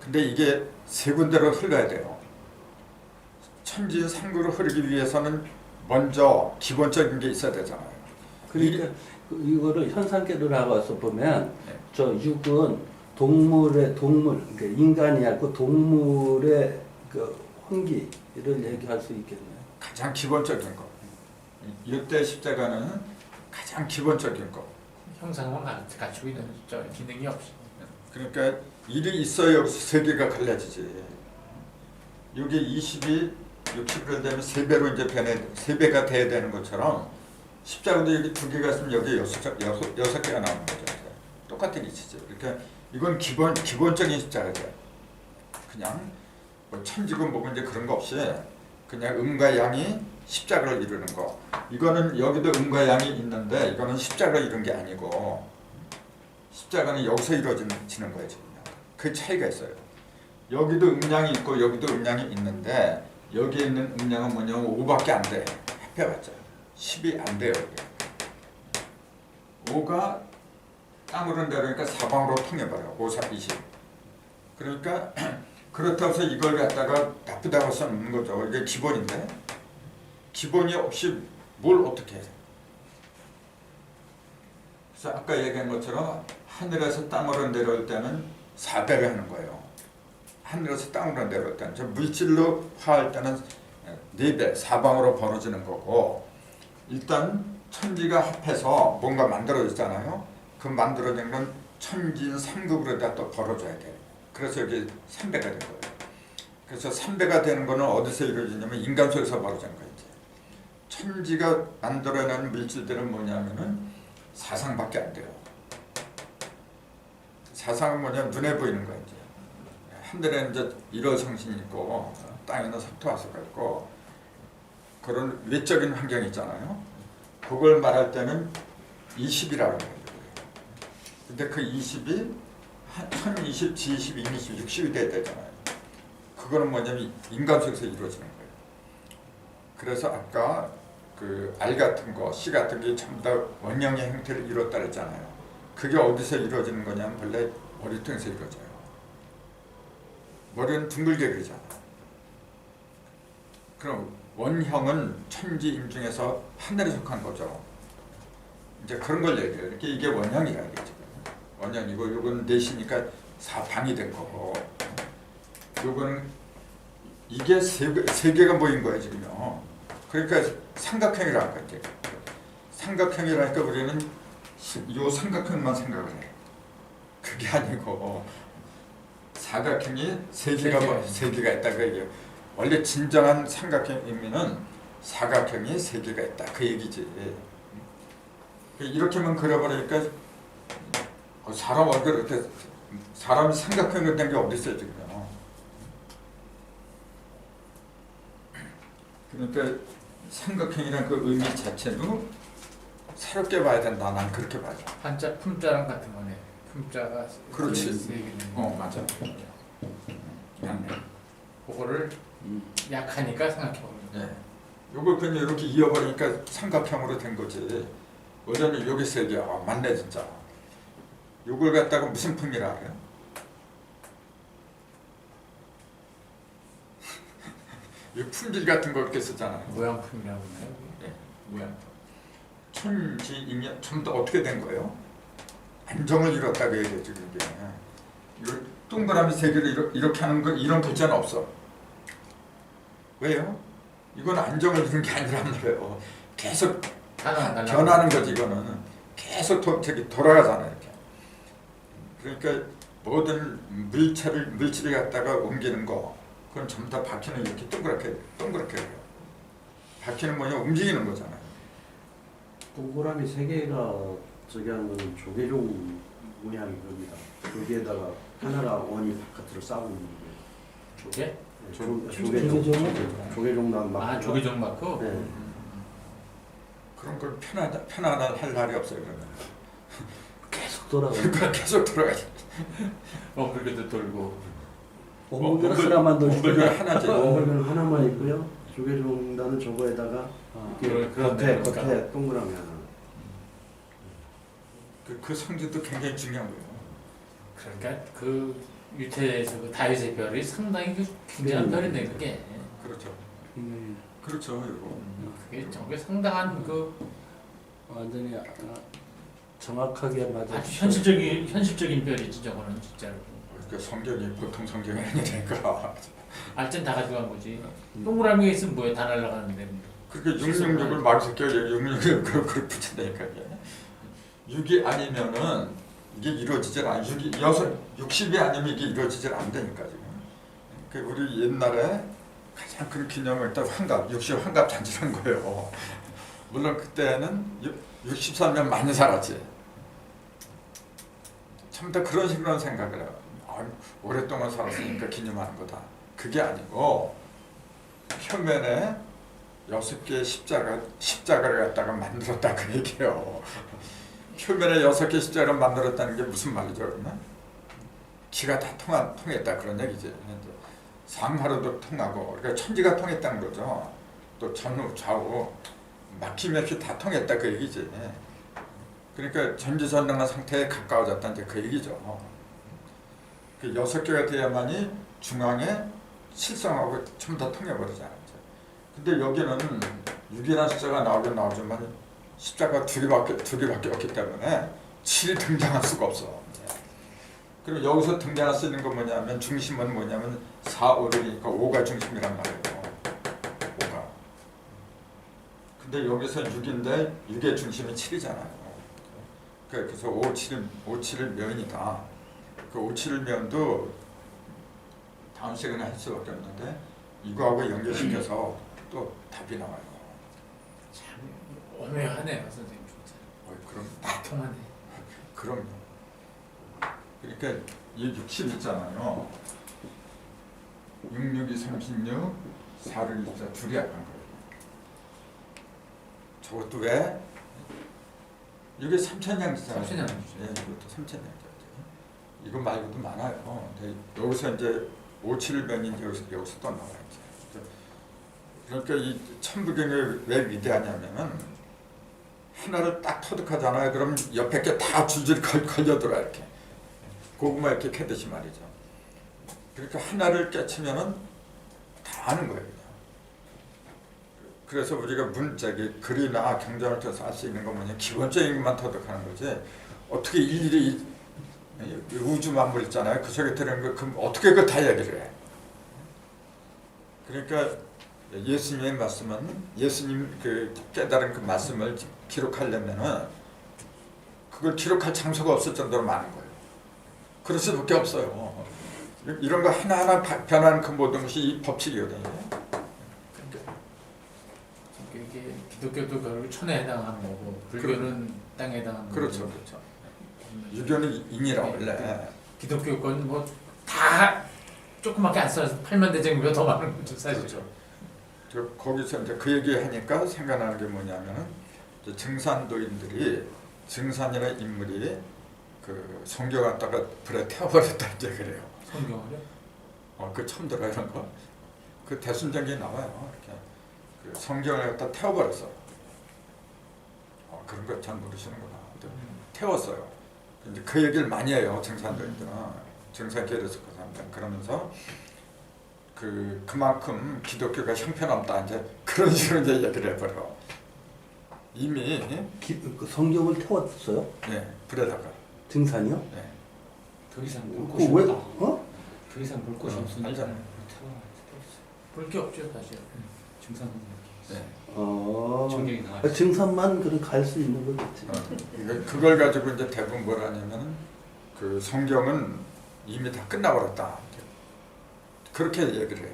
근데 이게 3군데로 흘러야 돼요. 천지상구로 흐르기 위해서는 먼저 기본적인 게 있어야 되잖아요. 그러니까 이거를 현상계로 나가서 보면 네. 저 6은 동물 그러니까 인간이 아니고 동물의 그 혼기를 얘기할 수 있겠네요. 가장 기본적인 거. 이때 십자가는 가장 기본적인 거. 형상만 갖추고 있는 저 기능이 없이. 그러니까 일이 있어야 여기서 3개가 갈라지지. 여기 20이 60을 되면 3배로 이제 3배가 돼야 되는 것처럼 십자가도 여기 두 개가 있으면 여기 여섯 개가 나오는 거죠. 똑같은 이치죠. 그러니까 이건 기본적인 십자가죠. 그냥 뭐 천지고 뭐고 이제 그런 거 없이 그냥 음과 양이 십자가를 이루는 거. 이거는 여기도 음과 양이 있는데 이거는 십자가를 이룬 게 아니고 십자가는 여기서 이루어지는 거예요. 지금. 그 차이가 있어요. 여기도 음량이 있고 여기도 음량이 있는데 여기에 있는 음량은 뭐냐면 5밖에 안 돼. 합해봤자 10이 안 돼요. 5가 땅으로 내려오니까 사방으로 통해버려. 5, 4, 20. 그러니까 그렇다고 해서 이걸 갖다가 나쁘다고 써놓는 거죠. 이게 기본인데 기본이 없이 뭘 어떻게 해. 그래서 아까 얘기한 것처럼 하늘에서 땅으로 내려올 때는 4배를 하는 거예요. 하늘에서 땅으로 내려올 때는 저 물질로 화할 때는 4배, 사방으로 벌어지는 거고 일단 천지가 합해서 뭔가 만들어졌잖아요. 그 만들어진 건 천지인 3급으로 또 벌어져야 돼요. 그래서 여기 3배가 된 거예요. 그래서 3배가 되는 거는 어디서 이루어지냐면 인간 속에서 벌어지는 거예요. 천지가 만들어내는 물질들은 뭐냐면은 사상밖에 안 돼요. 사상은 뭐냐면 눈에 보이는 거예요. 이제. 하늘에는 이제 일월성신이 있고 땅에는 석토화수가 있고 그런 외적인 환경이 있잖아요. 그걸 말할 때는 20이라고 해요. 근데 그 20이 1020, G20, 220, 60이 돼야 되잖아요. 그거는 뭐냐면 인간 속에서 이루어지는 거예요. 그래서 아까 그 알 같은 거, 씨 같은 게 전부 다 원형의 형태를 이뤘다 그랬잖아요. 그게 어디서 이루어지는 거냐면 원래 머리통에서 이루어져요. 머리는 둥글게 그리잖아. 그럼 원형은 천지인 중에서 하늘에 속한 거죠. 이제 그런 걸 얘기해요. 이렇게 이게 원형이라 이게 지금. 원형이고 요건 넷이니까 사방이 된 거고 요거는 이게 세 개가 모인 거예요 지금요. 그러니까 삼각형이라는 거예요. 이제. 삼각형이라니까 우리는 요 삼각형만 생각을 해. 그게 아니고 사각형이 세 개가 있다 그 얘기예요. 원래 진정한 삼각형이면은 사각형이 세 개가 있다 그 얘기지. 이렇게만 그려버리니까 사람 얼굴 이렇게 사람이 삼각형으로 된 게 어디 있어요 지금요. 그러니까 삼각형이라는 그 의미 자체도 새롭게 봐야 된다. 난 그렇게 봐요. 한자 품자랑 같은 거네. 품자가 그렇지. 세 개네. 맞아. 그거를 약하니까 생각해보는 거예요. 네. 요걸 그냥 이렇게 이어버리니까 삼각형으로 된 거지. 어쩌면 여기 세 개. 맞네 진짜. 요걸 갖다가 무슨 품이라 해요? 이 품질 같은 거 이렇게 쓰잖아요. 모양품이라고 하나요? 네, 모양품. 천지인연 전부 다 어떻게 된 거예요? 안정을 이뤘다고 얘기해 지금 이게. 이걸 동그라미 세 개를 이렇게 하는 거 이런 글자는 없어. 왜요? 이건 안정을 이룬 게 아니란 말이에요. 계속 변하는 거지 이거는. 계속 돌아가잖아요 이렇게. 그러니까 모든 물질을 갖다가 옮기는 거 그건 전부 다 바퀴는 이렇게 동그랗게 해요. 바퀴는 뭐냐 움직이는 거잖아요. 동그라미 세 개가 저기 하는 거는 조계종 모양이 겁니다. 여기에다가 하나가 원이 바깥으로 싸우는 거예요. 조개? 조계종 난 막. 아 조개종 마크? 네. 그런 걸 편하다 할 날이 없어요 그러면. 계속 돌아가요. 그러니까 계속 돌아가죠. 그렇게도 돌고. 원물은 하나만 더 원물은 하나지. 원물은 하나만 있고요. 조계종단은 저거에다가 그런데 겉에 동그라미 하나. 그 성질도 굉장히 중요한 거예요. 그러니까 그 유태에서 그 다윗의 별이 상당히 굉장한 별인데 그게. 그렇죠. 그렇죠. 이거. 그게 저게 상당한 그 완전히 정확하게 맞아. 아주 현실적인 별이지 저거는 진짜로. 그러니까 성경이 보통 성경이 아니니까. 알땐 다 가져간 거지. 동그라미가 있으면 뭐야 다 날아가는데. 그렇게 666을 막 새겨 666을 그걸 붙인다니까요. 6이 아니면은 이게 이루어지질 않아. 60이 아니면 이게 이루어지질 않다니까 지금. 그 우리 옛날에 가장 큰 기념을 딱 환갑, 60 환갑 잔치란 거예요. 물론 그때는 63년 많이 살았지. 참 다 그런 식으로 생각을 해요. 오랫동안 살았으니까 기념하는 거다. 그게 아니고 표면에 6개의 십자가를 갖다가 만들었다 그 얘기예요. 표면에 6개의 십자가를 만들었다는 게 무슨 말이죠? 그러면 기가 다 통했다 그런 얘기지. 상하로도 통하고 그러니까 천지가 통했다는 거죠. 또 전후 좌우 막힘없이 다 통했다 그 얘기지. 그러니까 전지전능한 상태에 가까워졌다 이제 그 얘기죠. 그 6개가 돼야만이 중앙에 실성하고 전부 다 통해버리잖아요. 근데 여기는 6이라는 숫자가 나오지만 십자가 두 개밖에 없기 때문에 7이 등장할 수가 없어. 그리고 여기서 등장할 수 있는 건 뭐냐면 중심은 뭐냐면 4, 5니까 5가 중심이란 말이에요. 5가. 근데 여기서 6인데 6의 중심이 7이잖아요. 그래서 5, 7을 면이다. 그 5, 7을 면도 다음 시간에 할 수밖에 없는데 이거하고 연결시켜서 또 답이 나와요. 참 오묘하네요 선생님 진짜. 그럼 다 통하네. 그럼요. 그러니까 이 60 있잖아요. 6, 6이 36, 4를 24, 둘이 약한 거예요. 저것도 왜? 이게 삼천냥이잖아요. 삼천냥이죠. 예, 이것도 삼천냥이죠. 이거 말고도 많아요. 근데 여기서 이제 5, 7을 변인 여기서 또 나와요. 그러니까 이 천부경이 왜 위대하냐면은 하나를 딱 터득하잖아요. 그럼 옆에 게 다 줄줄 걸려들어 이렇게 고구마 이렇게 캐듯이 말이죠. 그러니까 하나를 깨치면은 다 아는 거예요. 그냥. 그래서 우리가 글이나 경전을 통해서 알 수 있는 건 뭐냐 기본적인 것만 터득하는 거지. 어떻게 일일이 우주 만물 있잖아요. 그 속에 들어있는 거 그럼 어떻게 그걸 다 얘기를 해. 그러니까 예수님의 말씀은 예수님 그 깨달은 그 말씀을 기록하려면은 그걸 기록할 장소가 없을 정도로 많은 거예요. 그럴 수밖에 없어요. 이런 거 하나하나 변하는 그 모든 것이 이 법칙이거든요. 이게 기독교도 결국 천에 해당하는 거고 불교는 땅에 해당하는 거고. 그렇죠, 그렇죠. 유교는 인이라 원래. 기독교 건 뭐 다 조그맣게 안 써서 팔면 대쟁비가 더 많은 거죠 사실. 그렇죠. 거기서 이제 그 얘기 하니까 생각나는 게 뭐냐면은 증산도인들이 증산이라는 인물이 그 성경 갖다가 불에 태워버렸다 이제 그래요. 성경을요? 그 처음 들어요 이런 거. 그 대순전기에 나와요. 이렇게 그 성경을 갖다 태워버렸어. 그런 거 잘 모르시는구나. 태웠어요. 이제 그 얘기를 많이 해요 증산도인들은. 증산계를 듣고 사람들 그러면서 그만큼 기독교가 형편없다 이제 그런 식으로 이제 얘기를 해버려. 이미 그 성경을 태웠어요? 네 불에다가. 증산이요? 네. 더 이상 볼 그 곳이 왜? 없다. 어? 더 이상 볼 곳이 없으니까 알잖아요. 볼 게 없죠 사실. 증산 네. 전경이 나와. 증산만 그럼 갈 수 있는 거겠지. 그걸 가지고 이제 대부분 뭐라냐면은 그 성경은 이미 다 끝나버렸다. 그렇게 얘기를 해.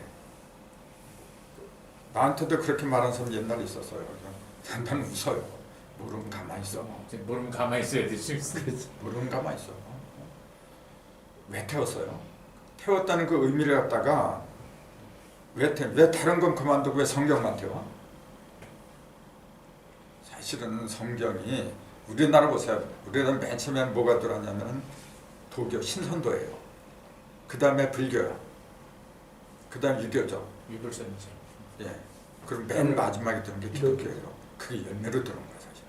나한테도 그렇게 말한 사람 옛날에 있었어요. 나는 웃어요. 모르면 가만히 있어. 모르면 가만히 있어야 되지. 모르면 가만히 있어. 왜 태웠어요? 태웠다는 그 의미를 갖다가 왜 다른 건 그만두고 왜 성경만 태워? 사실은 성경이 우리나라 보세요. 우리나라 맨 처음에 뭐가 들어왔냐면 도교, 신선도예요. 그 다음에 불교야. 그 다음 유교죠. 유불선이죠. 예. 그럼 맨 마지막에 드는 게 기독교예요. 그게 열매로 들어온 거야 사실은.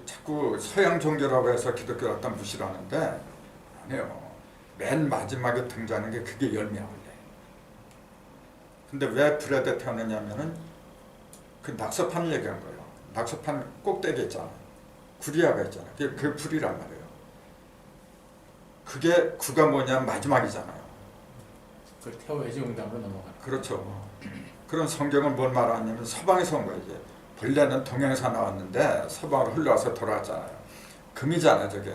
자꾸 서양 종교라고 해서 기독교 갖다 무시를 하는데 아니에요. 맨 마지막에 등장하는 게 그게 열매야 원래. 근데 왜 불에다 태우느냐면은 그 낙서판을 얘기한 거예요. 낙서판 꼭대기 있잖아. 구리아가 있잖아. 그게 불이란 말이에요. 그게 구가 뭐냐면 마지막이잖아요. 그걸 태워야지 용담으로 넘어가는. 그렇죠. 그런 성경은 뭘 말하냐면 서방에서 온 거예요. 이제. 본래는 동양에서 나왔는데 서방으로 흘러와서 돌아왔잖아요. 금이잖아요 저게.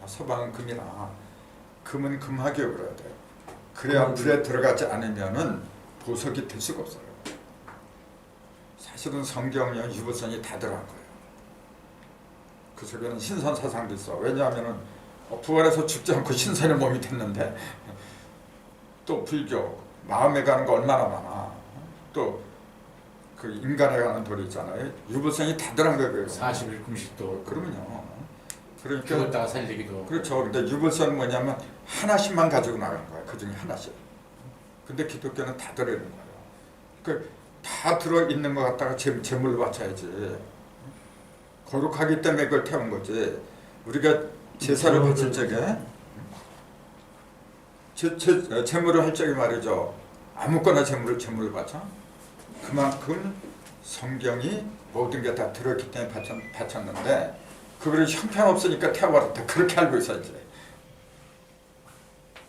서방은 금이라. 금은 금화기업을 해야 돼요. 그래야 불에 들어가지 않으면은 보석이 될 수가 없어요. 사실은 성경에 유불선이 다 들어간 거예요. 그 속에는 신선 사상도 있어. 왜냐하면은 부활해서 죽지 않고 신선의 몸이 됐는데 또 불교 마음에 가는 거 얼마나 많아. 또 그 인간에 가는 도리 있잖아요. 유불선이 다 들어간 거예요. 40일 금식도 그러면요. 그러니까 죽었다가 살리기도. 그렇죠. 근데 유불선은 뭐냐면 하나씩만 가지고 나가는 거야. 그 중에 하나씩. 근데 기독교는 다 들어있는 거예요. 그 다 들어있는 것 갖다가 제물로 바쳐야지. 거룩하기 때문에 그걸 태운 거지. 우리가 제사를 바칠 적에 제물을 할 적에 말이죠. 아무거나 제물을 바쳐. 그만큼 성경이 모든 게 다 들어있기 때문에 바쳤는데 그거를 형편없으니까 태워버렸다. 그렇게 알고 있어야지.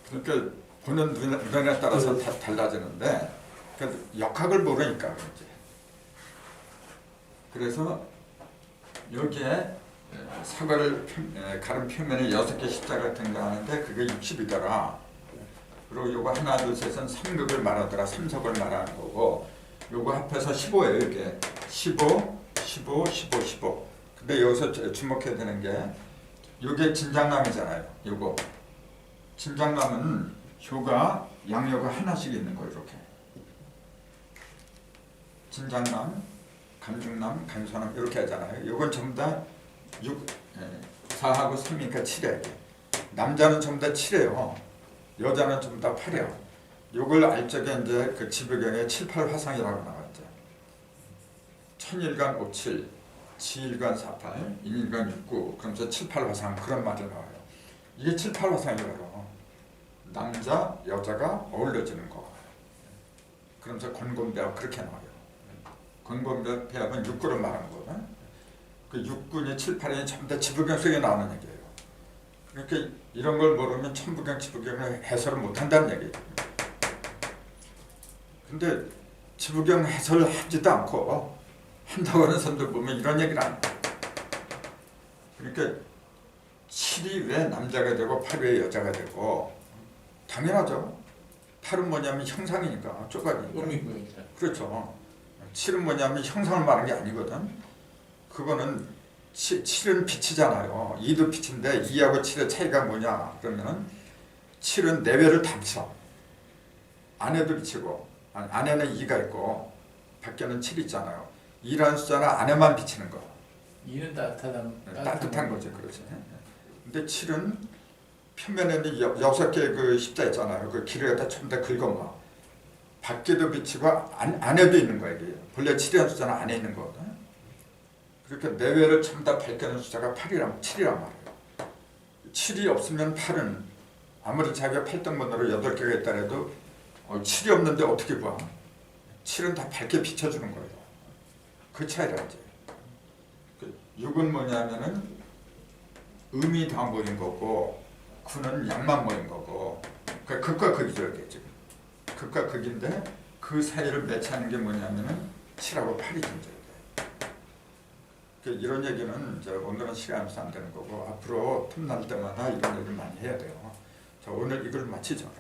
그러니까 보는 눈에 따라서 다 달라지는데 그러니까 역학을 모르니까 그렇지. 그래서 여기에 사과를 가른 표면에 6개 십자가 등장하는데 그게 60이더라. 그리고 요거 하나 둘 셋은 3극을 말하더라. 3석을 말하는 거고 요거 합해서 15예요. 이게 15, 15, 15, 15. 근데 여기서 주목해야 되는 게 요게 진장나무잖아요. 요거 진장나무는 효가 양효가 하나씩 있는 거예요. 이렇게 진장남, 간중남, 간소남 이렇게 하잖아요. 요건 전부 다 4하고 3이니까 7이에요. 남자는 전부 다 7이에요. 여자는 전부 다 8이에요. 요걸 알 적에 이제 그 지부경에 7, 8 화상이라고 나왔죠. 천일간 5, 7, 지일간 4, 8, 인일간 6, 9 그러면서 7, 8 화상 그런 말이 나와요. 이게 7, 8 화상이에요. 남자, 여자가 어울려지는 거. 그러면서 권곤배합 그렇게 나와요. 권곤배합은 육구를 말하는 거거든. 그 육군이 7, 8이 전부 다 지부경 속에 나오는 얘기예요. 그러니까 이런 걸 모르면 천부경, 지부경을 해설을 못한다는 얘기예요. 근데 지부경 해설을 하지도 않고 한다고 하는 사람들 보면 이런 얘기를 안 해요. 그러니까 7이 왜 남자가 되고 8이 왜 여자가 되고 당연하죠. 8은 뭐냐면 형상이니까 쪼가리니까. 의미부여이다. 그렇죠. 7은 뭐냐면 형상을 말하는 게 아니거든. 그거는 7은 빛이잖아요. 2도 빛인데 2하고 7의 차이가 뭐냐 그러면 7은 내외를 다 비춰. 안에도 비치고 안에는 2가 있고 밖에는 7이 있잖아요. 2라는 숫자는 안에만 비치는 거. 2는 따뜻한 거죠. 그렇지. 근데 7은 표면에는 6개 그 십자 있잖아요. 그 길을 갖다 전부 다 긁어놔. 밖에도 비치고 안에도 있는 거예요. 이게. 본래 7이라는 숫자는 안에 있는 거거든. 그렇게 내외를 전부 다 밝혀놓은 숫자가 7이란 말이에요. 7이 없으면 8은 아무리 자기가 8등분으로 8개가 있다 해도 7이 없는데 어떻게 봐. 7은 다 밝게 비춰주는 거예요. 그 차이라지. 6은 뭐냐면은 음이 다 모인 거고 9는 양만 모인 거고 그러니까 극과 극이죠. 이게 지금. 극과 극인데 그 사이를 매치하는 게 뭐냐면은 7하고 8이 존재해요. 이런 얘기는 이제 오늘은 시간이 없어서 안 되는 거고 앞으로 틈날 때마다 이런 얘기를 많이 해야 돼요. 자, 오늘 이걸 마치죠.